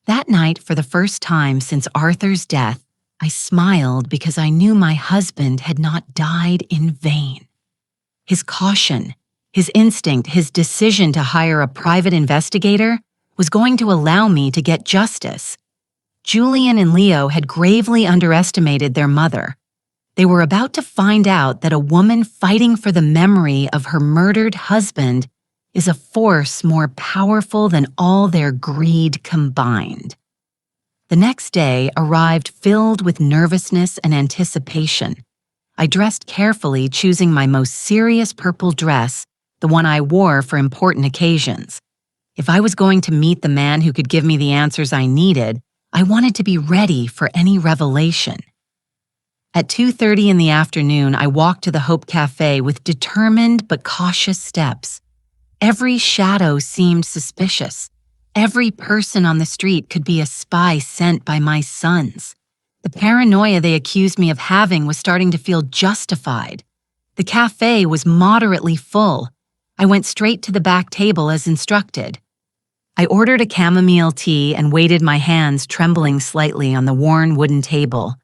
Speaker 1: That night, for the first time since Arthur's death, I smiled because I knew my husband had not died in vain. His caution, his instinct, his decision to hire a private investigator was going to allow me to get justice. Julian and Leo had gravely underestimated their mother. They were about to find out that a woman fighting for the memory of her murdered husband is a force more powerful than all their greed combined. The next day arrived filled with nervousness and anticipation. I dressed carefully, choosing my most serious purple dress, the one I wore for important occasions. If I was going to meet the man who could give me the answers I needed, I wanted to be ready for any revelation. At 2:30 in the afternoon, I walked to the Hope Cafe with determined but cautious steps. Every shadow seemed suspicious. Every person on the street could be a spy sent by my sons. The paranoia they accused me of having was starting to feel justified. The cafe was moderately full. I went straight to the back table as instructed. I ordered a chamomile tea and waited, my hands trembling slightly on the worn wooden table.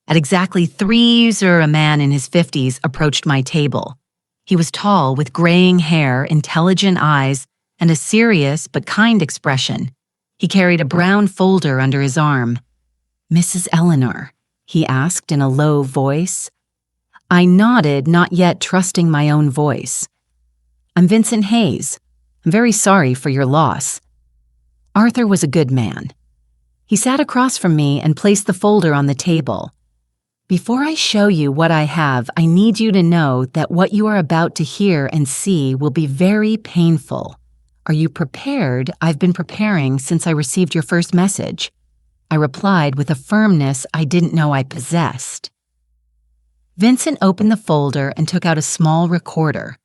Speaker 1: At exactly 3, a man in his 50s approached my table. He was tall, with graying hair, intelligent eyes, and a serious but kind expression. He carried a brown folder under his arm. "Mrs. Eleanor?" he asked in a low voice. I nodded, not yet trusting my own voice. "I'm Vincent Hayes. I'm very sorry for your loss." Arthur was a good man. He sat across from me and placed the folder on the table. "Before I show you what I have, I need you to know that what you are about to hear and see will be very painful. Are you prepared? I've been preparing since I received your first message." I replied with a firmness I didn't know I possessed. Vincent opened the folder and took out a small recorder.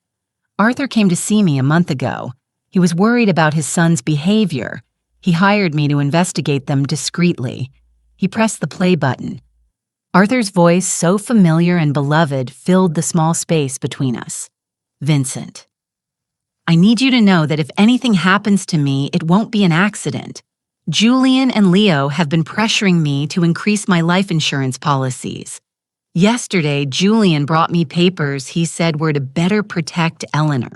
Speaker 1: Arthur came to see me a month ago. He was worried about his son's behavior. He hired me to investigate them discreetly. He pressed the play button. Arthur's voice, so familiar and beloved, filled the small space between us. "Vincent, I need you to know that if anything happens to me, it won't be an accident. Julian and Leo have been pressuring me to increase my life insurance policies. Yesterday, Julian brought me papers he said were to better protect Eleanor.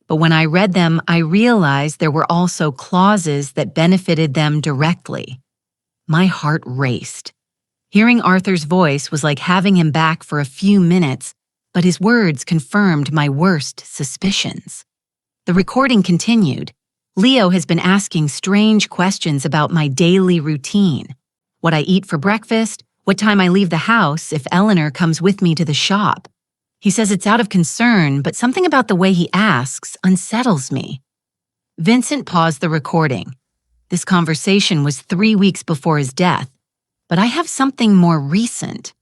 Speaker 1: But when I read them, I realized there were also clauses that benefited them directly. My heart raced. Hearing Arthur's voice was like having him back for a few minutes, but his words confirmed my worst suspicions. The recording continued. Leo has been asking strange questions about my daily routine. What I eat for breakfast, what time I leave the house if Eleanor comes with me to the shop. He says it's out of concern, but something about the way he asks unsettles me. Vincent paused the recording. This conversation was 3 weeks before his death, but I have something more recent.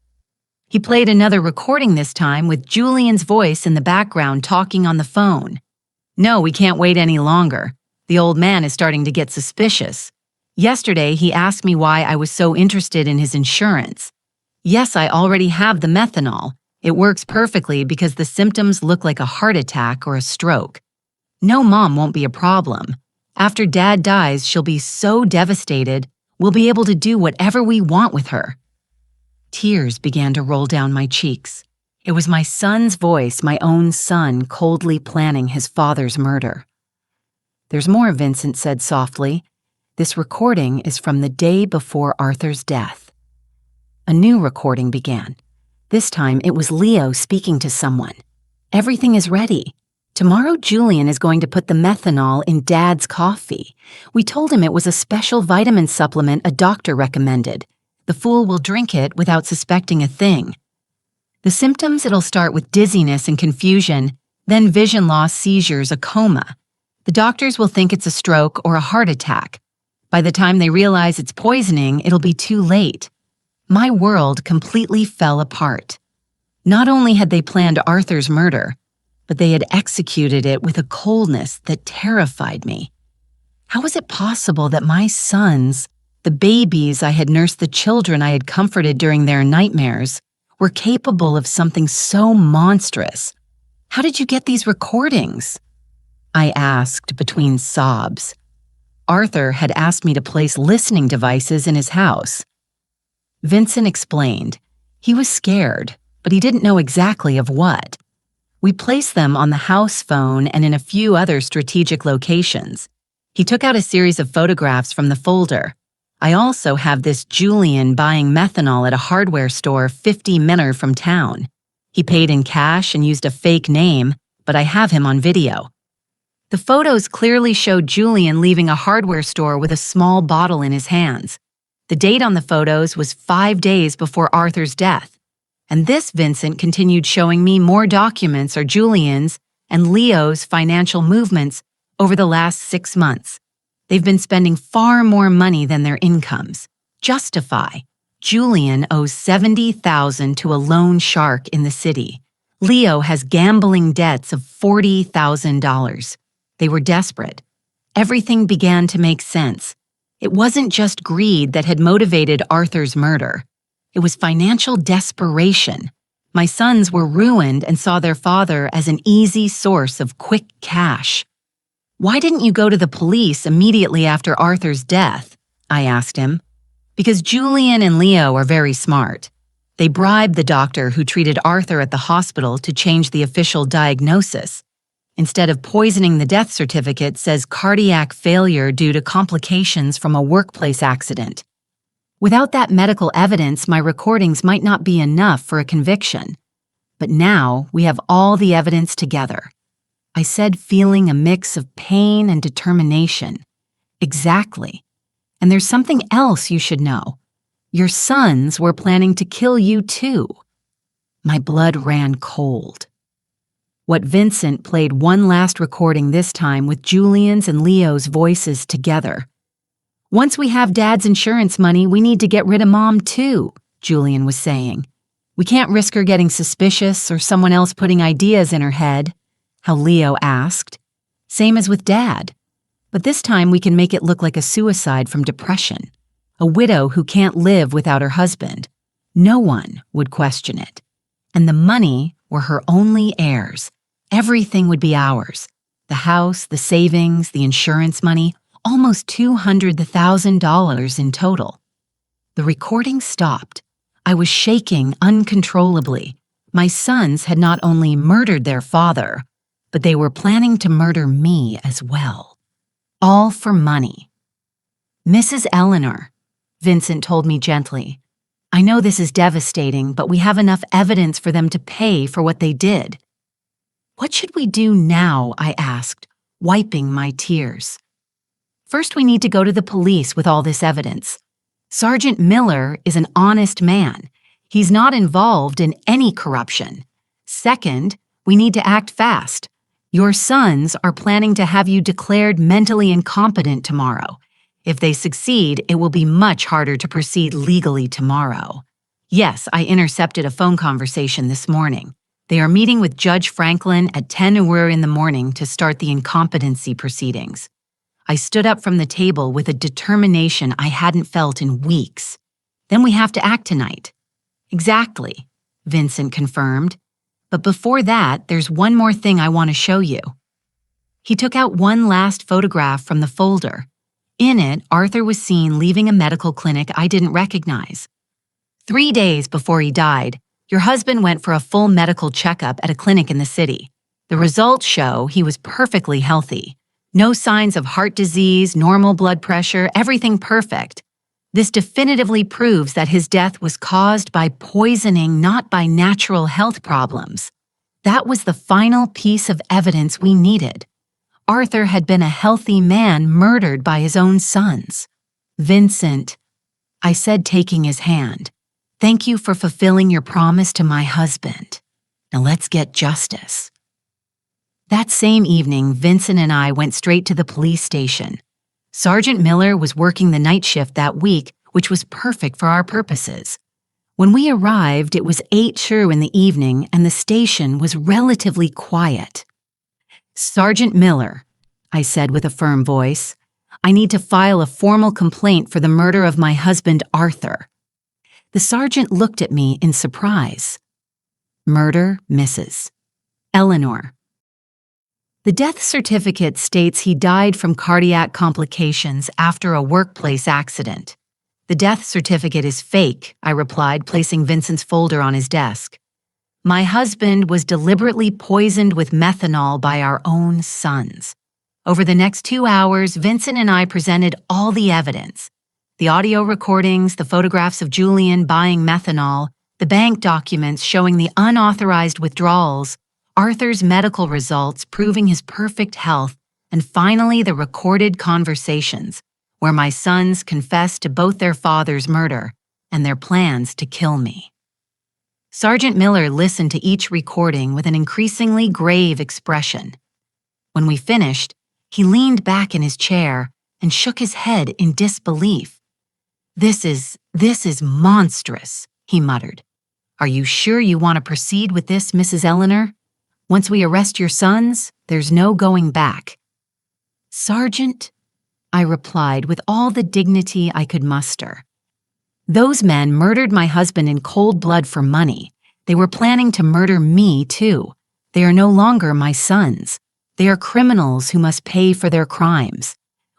Speaker 1: He played another recording this time with Julian's voice in the background talking on the phone. No, we can't wait any longer. The old man is starting to get suspicious. Yesterday, he asked me why I was so interested in his insurance. Yes, I already have the methanol. It works perfectly because the symptoms look like a heart attack or a stroke. No, Mom won't be a problem. After Dad dies, she'll be so devastated, we'll be able to do whatever we want with her. Tears began to roll down my cheeks. It was my son's voice, my own son, coldly planning his father's murder. There's more, Vincent said softly. This recording is from the day before Arthur's death. A new recording began. This time it was Leo speaking to someone. Everything is ready. Tomorrow Julian is going to put the methanol in Dad's coffee. We told him it was a special vitamin supplement a doctor recommended. The fool will drink it without suspecting a thing. The symptoms, it'll start with dizziness and confusion, then vision loss, seizures, a coma. The doctors will think it's a stroke or a heart attack. By the time they realize it's poisoning, it'll be too late. My world completely fell apart. Not only had they planned Arthur's murder, but they had executed it with a coldness that terrified me. How was it possible that my sons, the babies I had nursed, the children I had comforted during their nightmares, were capable of something so monstrous? How did you get these recordings? I asked between sobs. Arthur had asked me to place listening devices in his house. Vincent explained. He was scared, but he didn't know exactly of what. We placed them on the house phone and in a few other strategic locations. He took out a series of photographs from the folder. I also have this Julian buying methanol at a hardware store 50 minutes from town. He paid in cash and used a fake name, but I have him on video. The photos clearly showed Julian leaving a hardware store with a small bottle in his hands. The date on the photos was 5 days before Arthur's death. And this Vincent continued showing me more documents are Julian's and Leo's financial movements over the last 6 months. They've been spending far more money than their incomes. Justify. Julian owes $70,000 to a loan shark in the city. Leo has gambling debts of $40,000. They were desperate. Everything began to make sense. It wasn't just greed that had motivated Arthur's murder. It was financial desperation. My sons were ruined and saw their father as an easy source of quick cash. Why didn't you go to the police immediately after Arthur's death? I asked him. Because Julian and Leo are very smart. They bribed the doctor who treated Arthur at the hospital to change the official diagnosis. Instead of poisoning, the death certificate says cardiac failure due to complications from a workplace accident. Without that medical evidence, my recordings might not be enough for a conviction. But now we have all the evidence together. I said, feeling a mix of pain and determination. Exactly. And there's something else you should know. Your sons were planning to kill you too. My blood ran cold. What Vincent played one last recording this time with Julian's and Leo's voices together. Once we have Dad's insurance money, we need to get rid of Mom too, Julian was saying. We can't risk her getting suspicious or someone else putting ideas in her head, how Leo asked. Same as with Dad. But this time we can make it look like a suicide from depression. A widow who can't live without her husband. No one would question it. And the money were her only heirs. Everything would be ours. The house, the savings, the insurance money, almost $200,000 in total. The recording stopped. I was shaking uncontrollably. My sons had not only murdered their father, but they were planning to murder me as well. All for money. Mrs. Eleanor, Vincent told me gently, I know this is devastating, but we have enough evidence for them to pay for what they did. What should we do now? I asked, wiping my tears. First, we need to go to the police with all this evidence. Sergeant Miller is an honest man. He's not involved in any corruption. Second, we need to act fast. Your sons are planning to have you declared mentally incompetent tomorrow. If they succeed, it will be much harder to proceed legally tomorrow. Yes, I intercepted a phone conversation this morning. They are meeting with Judge Franklin at 10 in the morning to start the incompetency proceedings. I stood up from the table with a determination I hadn't felt in weeks. Then we have to act tonight. Exactly, Vincent confirmed. But before that, there's one more thing I want to show you. He took out one last photograph from the folder. In it, Arthur was seen leaving a medical clinic I didn't recognize. 3 days before he died, your husband went for a full medical checkup at a clinic in the city. The results show he was perfectly healthy. No signs of heart disease, normal blood pressure, everything perfect. This definitively proves that his death was caused by poisoning, not by natural health problems. That was the final piece of evidence we needed. Arthur had been a healthy man murdered by his own sons. Vincent, I said, taking his hand, thank you for fulfilling your promise to my husband. Now let's get justice. That same evening, Vincent and I went straight to the police station. Sergeant Miller was working the night shift that week, which was perfect for our purposes. When we arrived, it was 8 in the evening and the station was relatively quiet. Sergeant Miller, I said with a firm voice, I need to file a formal complaint for the murder of my husband, Arthur. The sergeant looked at me in surprise. Murder, Mrs. Eleanor. The death certificate states he died from cardiac complications after a workplace accident. The death certificate is fake, I replied, placing Vincent's folder on his desk. My husband was deliberately poisoned with methanol by our own sons. Over the next 2 hours, Vincent and I presented all the evidence. The audio recordings, the photographs of Julian buying methanol, the bank documents showing the unauthorized withdrawals, Arthur's medical results proving his perfect health, and finally the recorded conversations, where my sons confessed to both their father's murder and their plans to kill me. Sergeant Miller listened to each recording with an increasingly grave expression. When we finished, he leaned back in his chair and shook his head in disbelief. This is monstrous, he muttered. Are you sure you want to proceed with this, Mrs. Eleanor? Once we arrest your sons, there's no going back. Sergeant, I replied with all the dignity I could muster. Those men murdered my husband in cold blood for money. They were planning to murder me, too. They are no longer my sons. They are criminals who must pay for their crimes.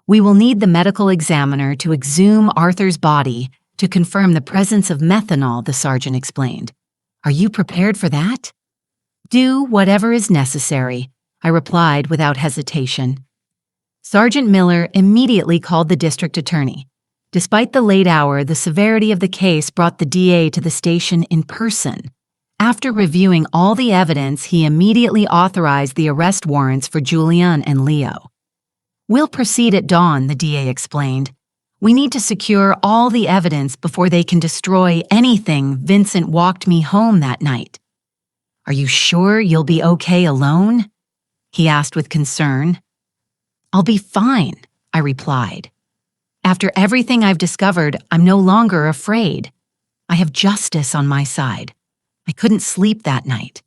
Speaker 1: We will need the medical examiner to exhume Arthur's body to confirm the presence of methanol, the sergeant explained. Are you prepared for that? Do whatever is necessary, I replied without hesitation. Sergeant Miller immediately called the district attorney. Despite the late hour, the severity of the case brought the DA to the station in person. After reviewing all the evidence, he immediately authorized the arrest warrants for Julian and Leo. We'll proceed at dawn, the DA explained. We need to secure all the evidence before they can destroy anything Vincent walked me home that night. Are you sure you'll be okay alone? He asked with concern. I'll be fine, I replied. After everything I've discovered, I'm no longer afraid. I have justice on my side. I couldn't sleep that night.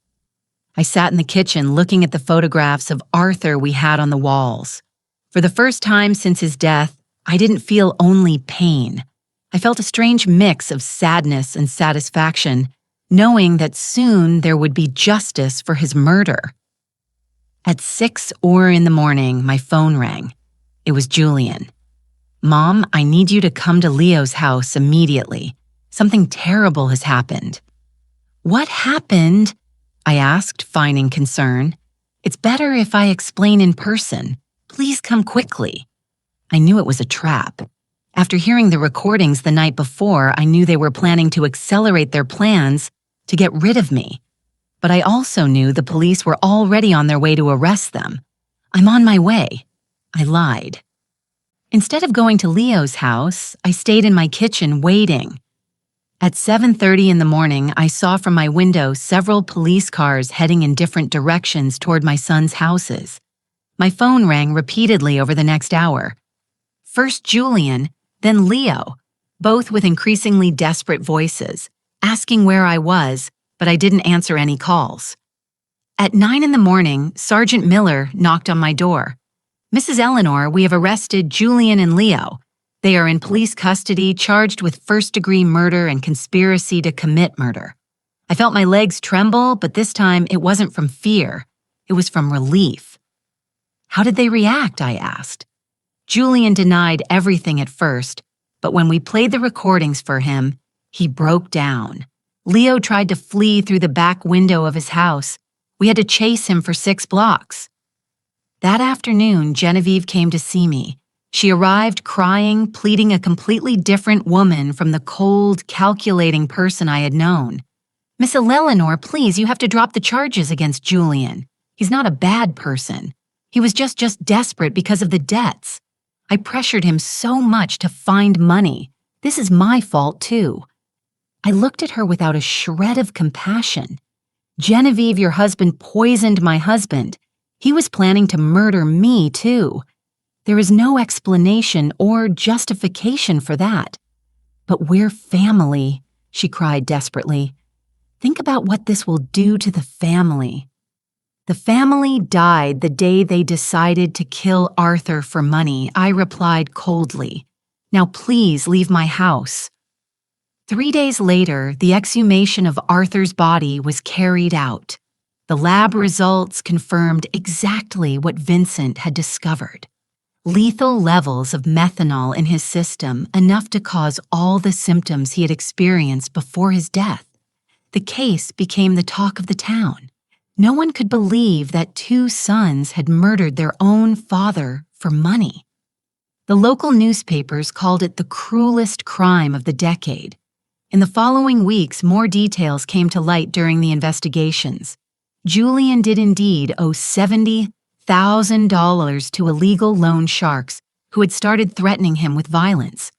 Speaker 1: I sat in the kitchen looking at the photographs of Arthur we had on the walls. For the first time since his death, I didn't feel only pain. I felt a strange mix of sadness and satisfaction, knowing that soon there would be justice for his murder. At 6 in the morning, my phone rang. It was Julian. Mom, I need you to come to Leo's house immediately. Something terrible has happened." "What happened?" I asked, feigning concern. "It's better if I explain in person. Please come quickly." I knew it was a trap. After hearing the recordings the night before, I knew they were planning to accelerate their plans to get rid of me. But I also knew the police were already on their way to arrest them. "I'm on my way." I lied. Instead of going to Leo's house, I stayed in my kitchen waiting. At 7:30 in the morning, I saw from my window several police cars heading in different directions toward my son's houses. My phone rang repeatedly over the next hour. First Julian, then Leo, both with increasingly desperate voices, asking where I was, but I didn't answer any calls. At 9 in the morning, Sergeant Miller knocked on my door. "Mrs. Eleanor, we have arrested Julian and Leo. They are in police custody, charged with first-degree murder and conspiracy to commit murder." I felt my legs tremble, but this time it wasn't from fear. It was from relief. "How did they react?" I asked. Julian denied everything at first, but when we played the recordings for him, he broke down. Leo tried to flee through the back window of his house. We had to chase him for 6 blocks. That afternoon, Genevieve came to see me. She arrived crying, pleading a completely different woman from the cold, calculating person I had known. "Miss Eleanor, please, you have to drop the charges against Julian. He's not a bad person. He was just desperate because of the debts. I pressured him so much to find money. This is my fault, too." I looked at her without a shred of compassion. "Genevieve, your husband poisoned my husband. He was planning to murder me, too. There is no explanation or justification for that. But we're family," she cried desperately. "Think about what this will do to the family." "The family died the day they decided to kill Arthur for money," I replied coldly. "Now please leave my house." 3 days later, the exhumation of Arthur's body was carried out. The lab results confirmed exactly what Vincent had discovered. Lethal levels of methanol in his system, enough to cause all the symptoms he had experienced before his death. The case became the talk of the town. No one could believe that 2 sons had murdered their own father for money. The local newspapers called it the cruelest crime of the decade. In the following weeks, more details came to light during the investigations. Julian did indeed owe $70,000 to illegal loan sharks who had started threatening him with violence.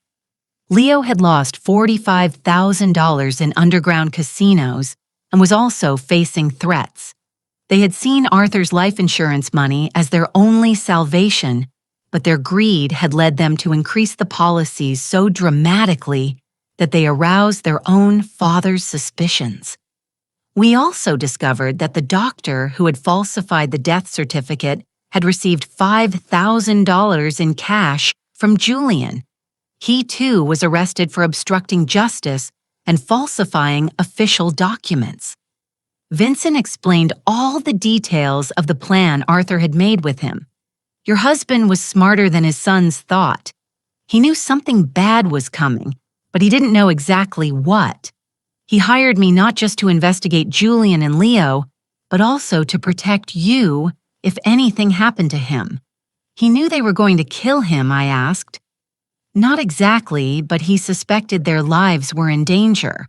Speaker 1: Leo had lost $45,000 in underground casinos and was also facing threats. They had seen Arthur's life insurance money as their only salvation, but their greed had led them to increase the policies so dramatically that they aroused their own father's suspicions. We also discovered that the doctor who had falsified the death certificate had received $5,000 in cash from Julian. He too was arrested for obstructing justice and falsifying official documents. Vincent explained all the details of the plan Arthur had made with him. "Your husband was smarter than his sons thought. He knew something bad was coming, but he didn't know exactly what. He hired me not just to investigate Julian and Leo, but also to protect you if anything happened to him." "He knew they were going to kill him?" I asked. "Not exactly, but he suspected their lives were in danger.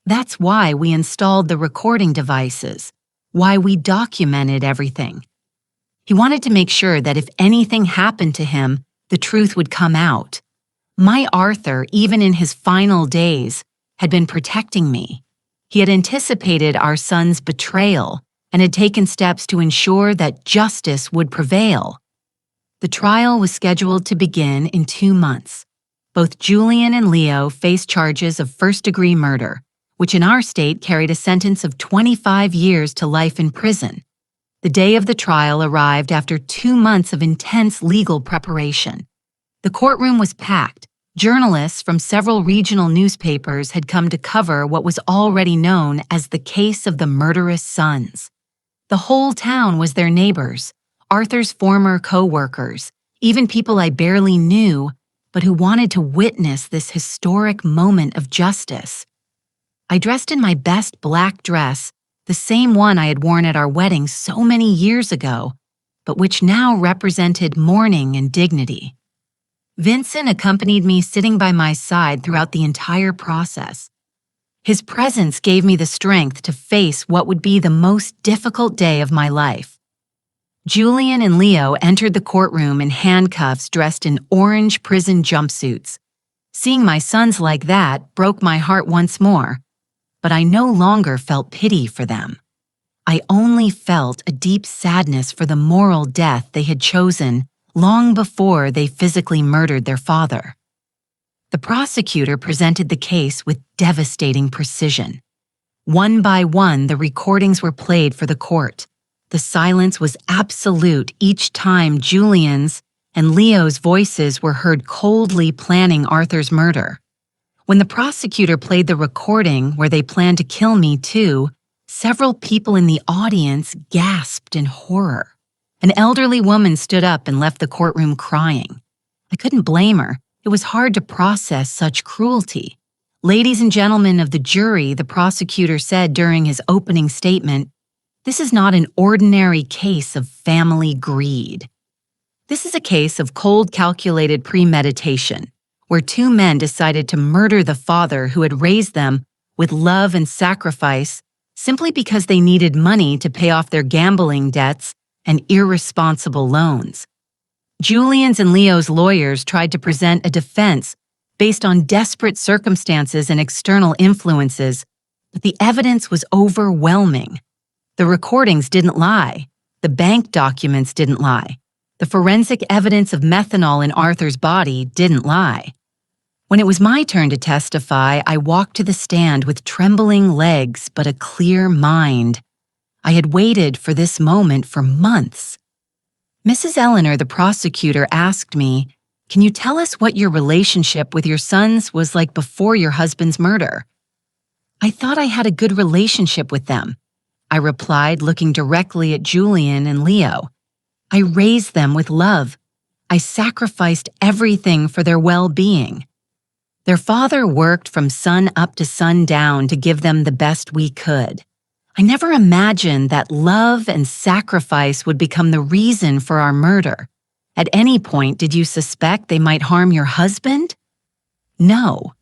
Speaker 1: That's why we installed the recording devices, why we documented everything. He wanted to make sure that if anything happened to him, the truth would come out. My Arthur, even in his final days, had been protecting me. He had anticipated our son's betrayal and had taken steps to ensure that justice would prevail." The trial was scheduled to begin in 2 months. Both Julian and Leo faced charges of first-degree murder, which in our state carried a sentence of 25 years to life in prison. The day of the trial arrived after 2 months of intense legal preparation. The courtroom was packed. Journalists from several regional newspapers had come to cover what was already known as the case of the murderous sons. The whole town was their neighbors, Arthur's former co-workers, even people I barely knew, but who wanted to witness this historic moment of justice. I dressed in my best black dress, the same one I had worn at our wedding so many years ago, but which now represented mourning and dignity. Vincent accompanied me, sitting by my side throughout the entire process. His presence gave me the strength to face what would be the most difficult day of my life. Julian and Leo entered the courtroom in handcuffs, dressed in orange prison jumpsuits. Seeing my sons like that broke my heart once more, but I no longer felt pity for them. I only felt a deep sadness for the moral death they had chosen long before they physically murdered their father. The prosecutor presented the case with devastating precision. One by one, the recordings were played for the court. The silence was absolute each time Julian's and Leo's voices were heard coldly planning Arthur's murder. When the prosecutor played the recording where they planned to kill me too, several people in the audience gasped in horror. An elderly woman stood up and left the courtroom crying. I couldn't blame her. It was hard to process such cruelty. "Ladies and gentlemen of the jury," the prosecutor said during his opening statement, "this is not an ordinary case of family greed. This is a case of cold, calculated premeditation, where two men decided to murder the father who had raised them with love and sacrifice simply because they needed money to pay off their gambling debts and irresponsible loans. Julian's and Leo's lawyers tried to present a defense based on desperate circumstances and external influences, but the evidence was overwhelming. The recordings didn't lie. The bank documents didn't lie. The forensic evidence of methanol in Arthur's body didn't lie. When it was my turn to testify, I walked to the stand with trembling legs but a clear mind. I had waited for this moment for months. Mrs. Eleanor, the prosecutor, asked me, "Can you tell us what your relationship with your sons was like before your husband's murder?" "I thought I had a good relationship with them," I replied, looking directly at Julian and Leo. "I raised them with love. I sacrificed everything for their well-being. Their father worked from sun up to sundown to give them the best we could. I never imagined that love and sacrifice would become the reason for our murder. At any point, did you suspect they might harm your husband?" No.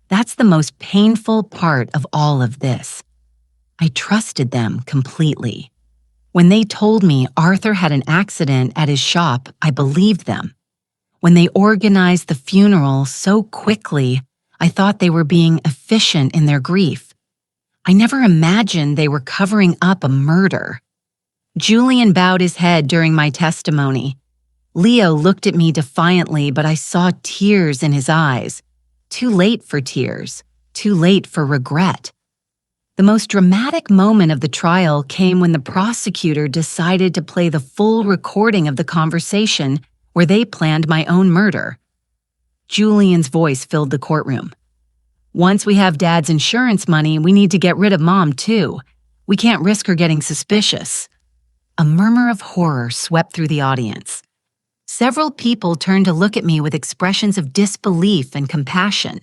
Speaker 1: That's the most painful part of all of this. I trusted them completely. When they told me Arthur had an accident at his shop, I believed them. When they organized the funeral so quickly, I thought they were being efficient in their grief. I never imagined they were covering up a murder. Julian bowed his head during my testimony. Leo looked at me defiantly, but I saw tears in his eyes. Too late for tears, too late for regret. The most dramatic moment of the trial came when the prosecutor decided to play the full recording of the conversation where they planned my own murder. Julian's voice filled the courtroom. "Once we have Dad's insurance money, we need to get rid of Mom, too. We can't risk her getting suspicious." A murmur of horror swept through the audience. Several people turned to look at me with expressions of disbelief and compassion.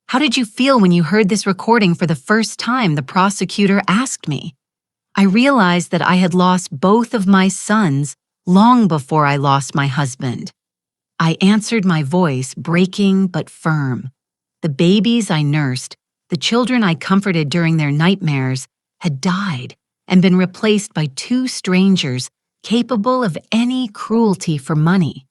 Speaker 1: "How did you feel when you heard this recording for the first time?" the prosecutor asked me. I realized that I had lost both of my sons long before I lost my husband. I answered, my voice breaking but firm. The babies I nursed, the children I comforted during their nightmares, had died and been replaced by two strangers capable of any cruelty for money.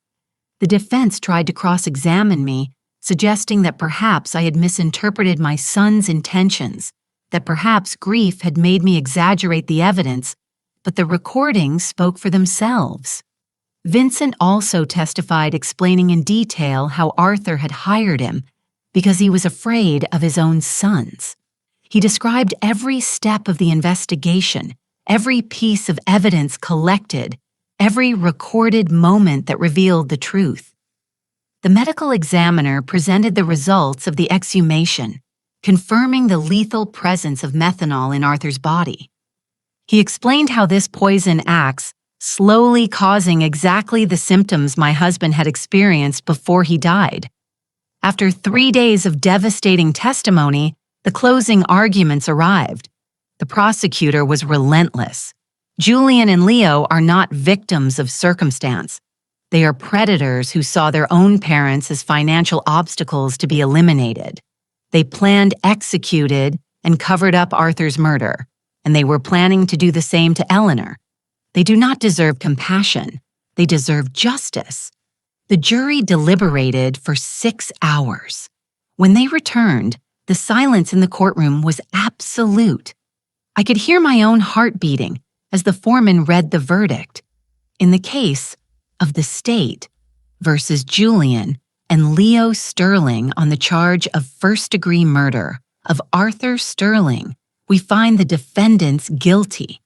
Speaker 1: The defense tried to cross-examine me, suggesting that perhaps I had misinterpreted my son's intentions, that perhaps grief had made me exaggerate the evidence, but the recordings spoke for themselves. Vincent also testified, explaining in detail how Arthur had hired him because he was afraid of his own sons. He described every step of the investigation, every piece of evidence collected, every recorded moment that revealed the truth. The medical examiner presented the results of the exhumation, confirming the lethal presence of methanol in Arthur's body. He explained how this poison acts, slowly causing exactly the symptoms my husband had experienced before he died. After 3 days of devastating testimony, the closing arguments arrived. The prosecutor was relentless. Julian and Leo are not victims of circumstance. They are predators who saw their own parents as financial obstacles to be eliminated. They planned, executed, and covered up Arthur's murder, and they were planning to do the same to Eleanor. They do not deserve compassion. They deserve justice. The jury deliberated for 6 hours. When they returned, the silence in the courtroom was absolute. I could hear my own heart beating as the foreman read the verdict. In the case of the state versus Julian and Leo Sterling on the charge of first-degree murder of Arthur Sterling, we find the defendants guilty.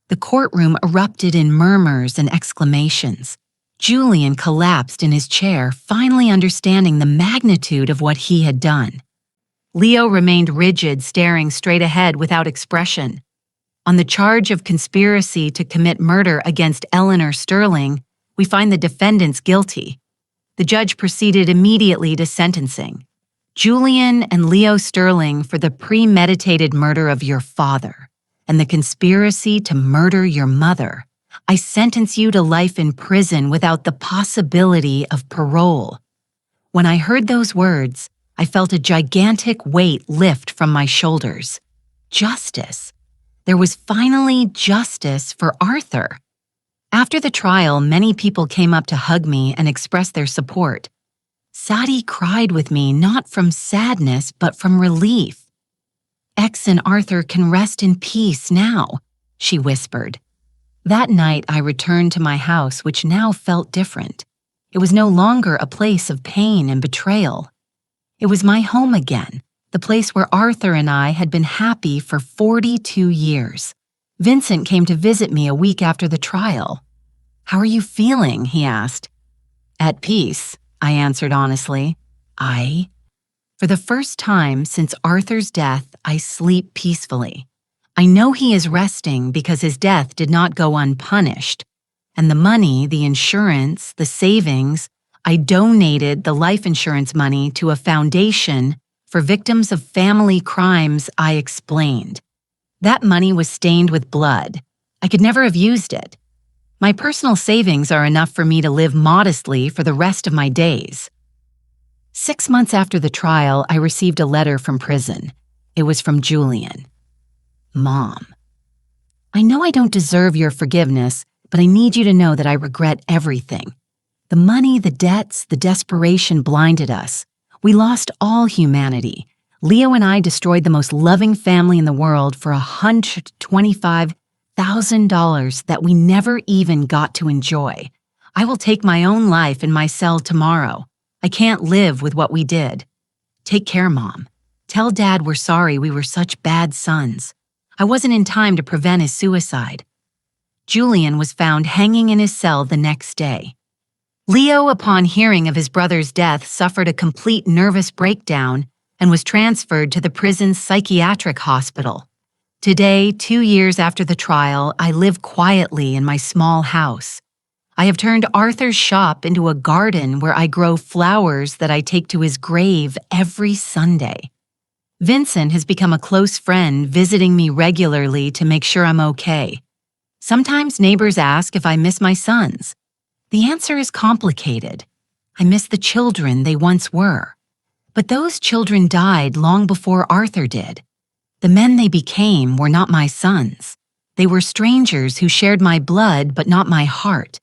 Speaker 1: The courtroom erupted in murmurs and exclamations. Julian collapsed in his chair, finally understanding the magnitude of what he had done. Leo remained rigid, staring straight ahead without expression. On the charge of conspiracy to commit murder against Eleanor Sterling, we find the defendants guilty. The judge proceeded immediately to sentencing. Julian and Leo Sterling for the premeditated murder of your father and the conspiracy to murder your mother. I sentence you to life in prison without the possibility of parole. When I heard those words, I felt a gigantic weight lift from my shoulders. Justice. There was finally justice for Arthur. After the trial, many people came up to hug me and express their support. Sadie cried with me not from sadness but from relief. X and Arthur can rest in peace now, she whispered. That night I returned to my house, which now felt different. It was no longer a place of pain and betrayal. It was my home again, the place where Arthur and I had been happy for 42 years. Vincent came to visit me a week after the trial. "How are you feeling?" he asked. "At peace," I answered honestly. For the first time since Arthur's death, I sleep peacefully. I know he is resting because his death did not go unpunished. And the money, the insurance, the savings, I donated the life insurance money to a foundation for victims of family crimes I explained. That money was stained with blood. I could never have used it. My personal savings are enough for me to live modestly for the rest of my days. 6 months after the trial, I received a letter from prison. It was from Julian. "Mom, I know I don't deserve your forgiveness, but I need you to know that I regret everything. The money, the debts, the desperation blinded us. We lost all humanity. Leo and I destroyed the most loving family in the world for $125,000 that we never even got to enjoy. I will take my own life in my cell tomorrow. I can't live with what we did. Take care, Mom. Tell Dad we're sorry we were such bad sons. I wasn't in time to prevent his suicide." Julian was found hanging in his cell the next day. Leo, upon hearing of his brother's death, suffered a complete nervous breakdown and was transferred to the prison's psychiatric hospital. Today, 2 years after the trial, I live quietly in my small house. I have turned Arthur's shop into a garden where I grow flowers that I take to his grave every Sunday. Vincent has become a close friend, visiting me regularly to make sure I'm okay. Sometimes neighbors ask if I miss my sons. The answer is complicated. I miss the children they once were. But those children died long before Arthur did. The men they became were not my sons. They were strangers who shared my blood but not my heart.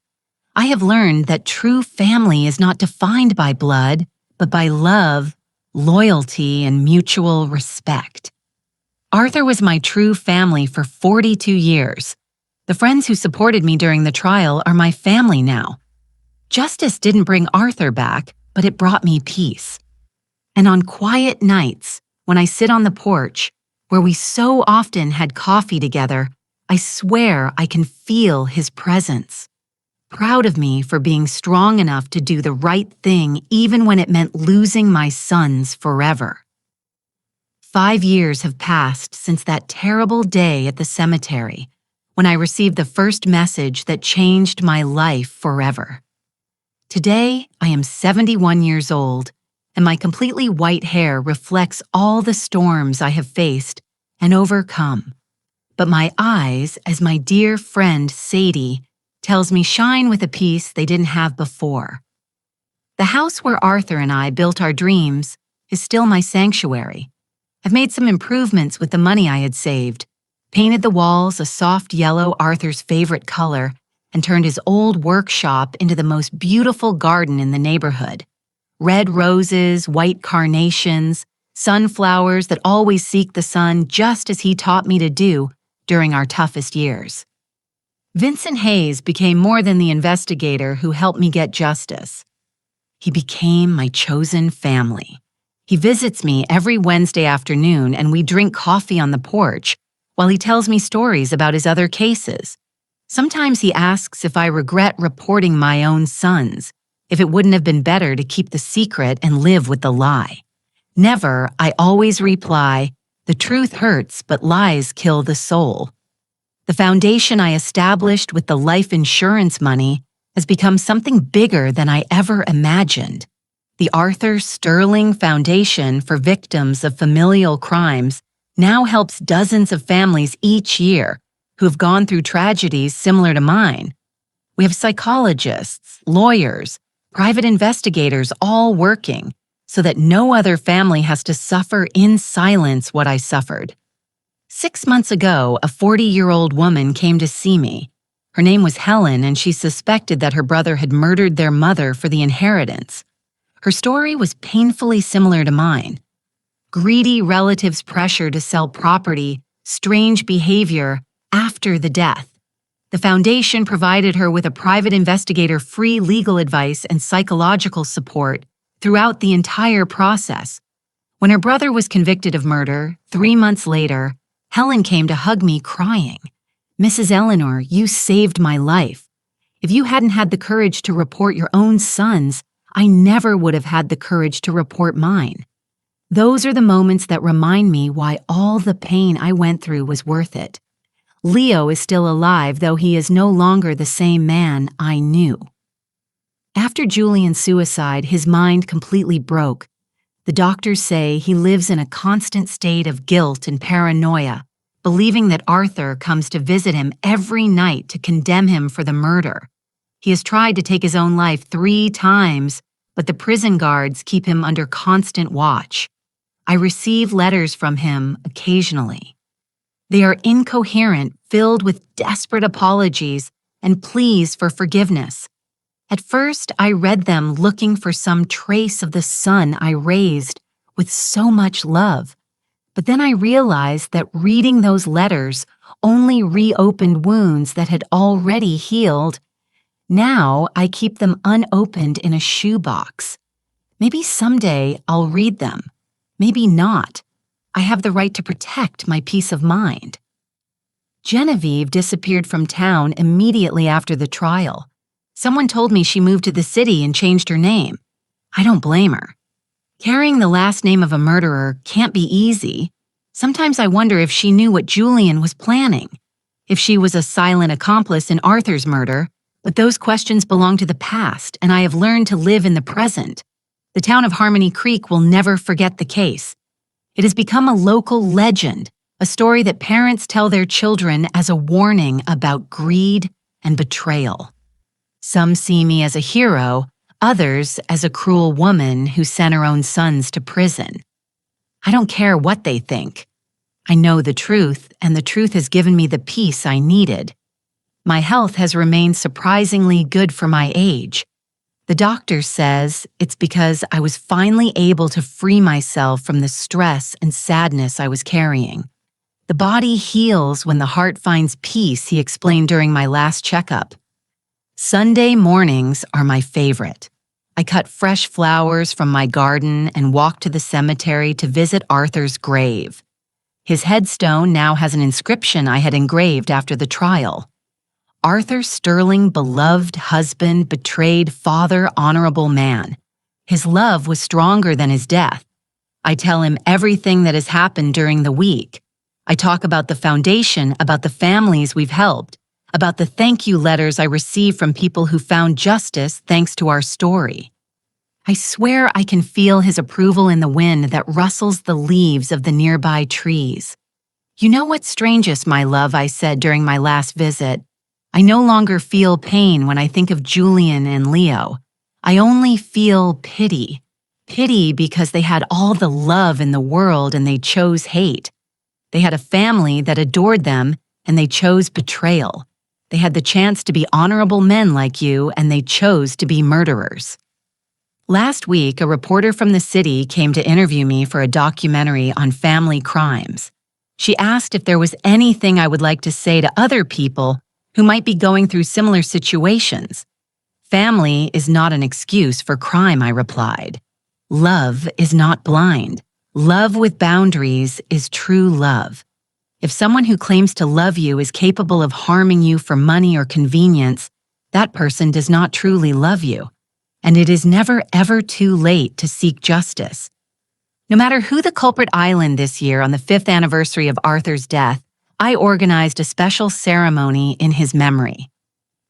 Speaker 1: I have learned that true family is not defined by blood, but by love, loyalty, and mutual respect. Arthur was my true family for 42 years. The friends who supported me during the trial are my family now. Justice didn't bring Arthur back, but it brought me peace. And on quiet nights, when I sit on the porch, where we so often had coffee together, I swear I can feel his presence. Proud of me for being strong enough to do the right thing even when it meant losing my sons forever. 5 years have passed since that terrible day at the cemetery when I received the first message that changed my life forever. Today, I am 71 years old, and my completely white hair reflects all the storms I have faced and overcome. But my eyes, as my dear friend Sadie tells me, shine with a peace they didn't have before. The house where Arthur and I built our dreams is still my sanctuary. I've made some improvements with the money I had saved, painted the walls a soft yellow, Arthur's favorite color, and turned his old workshop into the most beautiful garden in the neighborhood. Red roses, white carnations, sunflowers that always seek the sun just as he taught me to do during our toughest years. Vincent Hayes became more than the investigator who helped me get justice. He became my chosen family. He visits me every Wednesday afternoon and we drink coffee on the porch while he tells me stories about his other cases. Sometimes he asks if I regret reporting my own sons, if it wouldn't have been better to keep the secret and live with the lie. Never, I always reply, the truth hurts, but lies kill the soul. The foundation I established with the life insurance money has become something bigger than I ever imagined. The Arthur Sterling Foundation for Victims of Familial Crimes now helps dozens of families each year who have gone through tragedies similar to mine. We have psychologists, lawyers, private investigators all working so that no other family has to suffer in silence what I suffered. 6 months ago, a 40-year-old woman came to see me. Her name was Helen, and she suspected that her brother had murdered their mother for the inheritance. Her story was painfully similar to mine. Greedy relatives' pressure to sell property, strange behavior after the death. The foundation provided her with a private investigator free legal advice and psychological support throughout the entire process. When her brother was convicted of murder, 3 months later, Helen came to hug me crying. Mrs. Eleanor, you saved my life. If you hadn't had the courage to report your own sons, I never would have had the courage to report mine. Those are the moments that remind me why all the pain I went through was worth it. Leo is still alive, though he is no longer the same man I knew. After Julian's suicide, his mind completely broke. The doctors say he lives in a constant state of guilt and paranoia, believing that Arthur comes to visit him every night to condemn him for the murder. He has tried to take his own life 3 times, but the prison guards keep him under constant watch. I receive letters from him occasionally. They are incoherent, filled with desperate apologies and pleas for forgiveness. At first, I read them looking for some trace of the son I raised with so much love. But then I realized that reading those letters only reopened wounds that had already healed. Now I keep them unopened in a shoebox. Maybe someday I'll read them. Maybe not. I have the right to protect my peace of mind. Genevieve disappeared from town immediately after the trial. Someone told me she moved to the city and changed her name. I don't blame her. Carrying the last name of a murderer can't be easy. Sometimes I wonder if she knew what Julian was planning, if she was a silent accomplice in Arthur's murder, but those questions belong to the past, and I have learned to live in the present. The town of Harmony Creek will never forget the case. It has become a local legend, a story that parents tell their children as a warning about greed and betrayal. Some see me as a hero, others as a cruel woman who sent her own sons to prison. I don't care what they think. I know the truth, and the truth has given me the peace I needed. My health has remained surprisingly good for my age. The doctor says it's because I was finally able to free myself from the stress and sadness I was carrying. The body heals when the heart finds peace, he explained during my last checkup. Sunday mornings are my favorite. I cut fresh flowers from my garden and walk to the cemetery to visit Arthur's grave. His headstone now has an inscription I had engraved after the trial. Arthur Sterling, beloved husband, betrayed father, honorable man. His love was stronger than his death. I tell him everything that has happened during the week. I talk about the foundation, about the families we've helped, about the thank you letters I received from people who found justice thanks to our story. I swear I can feel his approval in the wind that rustles the leaves of the nearby trees. You know what's strangest, my love, I said during my last visit. I no longer feel pain when I think of Julian and Leo. I only feel pity. Pity because they had all the love in the world and they chose hate. They had a family that adored them and they chose betrayal. They had the chance to be honorable men like you and they chose to be murderers. Last week, a reporter from the city came to interview me for a documentary on family crimes. She asked if there was anything I would like to say to other people who might be going through similar situations. Family is not an excuse for crime, I replied. Love is not blind. Love with boundaries is true love. If someone who claims to love you is capable of harming you for money or convenience, that person does not truly love you. And it is never ever too late to seek justice. No matter who the culprit island this year on the 5th anniversary of Arthur's death, I organized a special ceremony in his memory.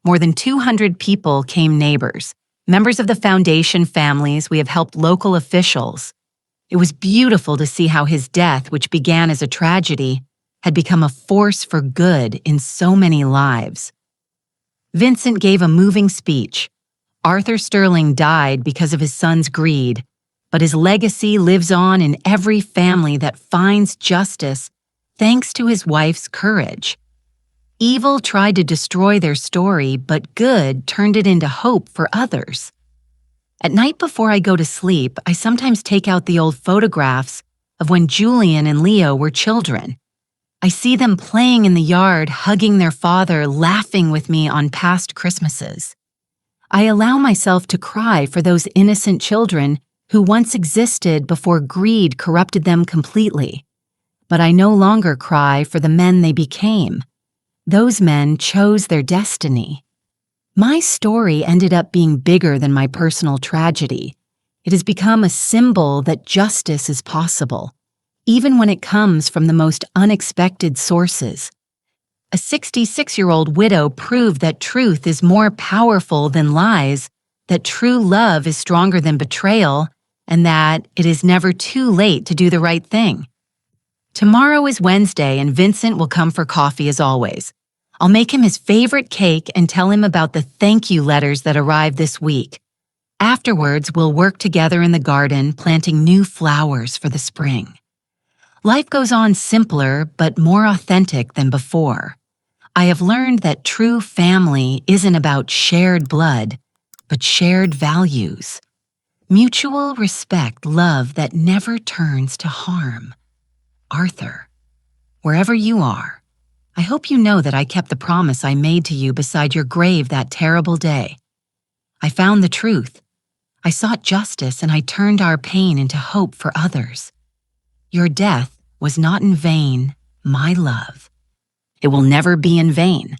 Speaker 1: More than 200 people came neighbors, members of the foundation families, we have helped local officials. It was beautiful to see how his death, which began as a tragedy, had become a force for good in so many lives. Vincent gave a moving speech. Arthur Sterling died because of his son's greed, but his legacy lives on in every family that finds justice thanks to his wife's courage. Evil tried to destroy their story, but good turned it into hope for others. At night before I go to sleep, I sometimes take out the old photographs of when Julian and Leo were children. I see them playing in the yard, hugging their father, laughing with me on past Christmases. I allow myself to cry for those innocent children who once existed before greed corrupted them completely. But I no longer cry for the men they became. Those men chose their destiny. My story ended up being bigger than my personal tragedy. It has become a symbol that justice is possible, even when it comes from the most unexpected sources. A 66-year-old widow proved that truth is more powerful than lies, that true love is stronger than betrayal, and that it is never too late to do the right thing. Tomorrow is Wednesday and Vincent will come for coffee as always. I'll make him his favorite cake and tell him about the thank you letters that arrived this week. Afterwards, we'll work together in the garden, planting new flowers for the spring. Life goes on simpler but more authentic than before. I have learned that true family isn't about shared blood, but shared values. Mutual respect, love that never turns to harm. Arthur, wherever you are, I hope you know that I kept the promise I made to you beside your grave that terrible day. I found the truth. I sought justice and I turned our pain into hope for others. Your death was not in vain, my love. It will never be in vain.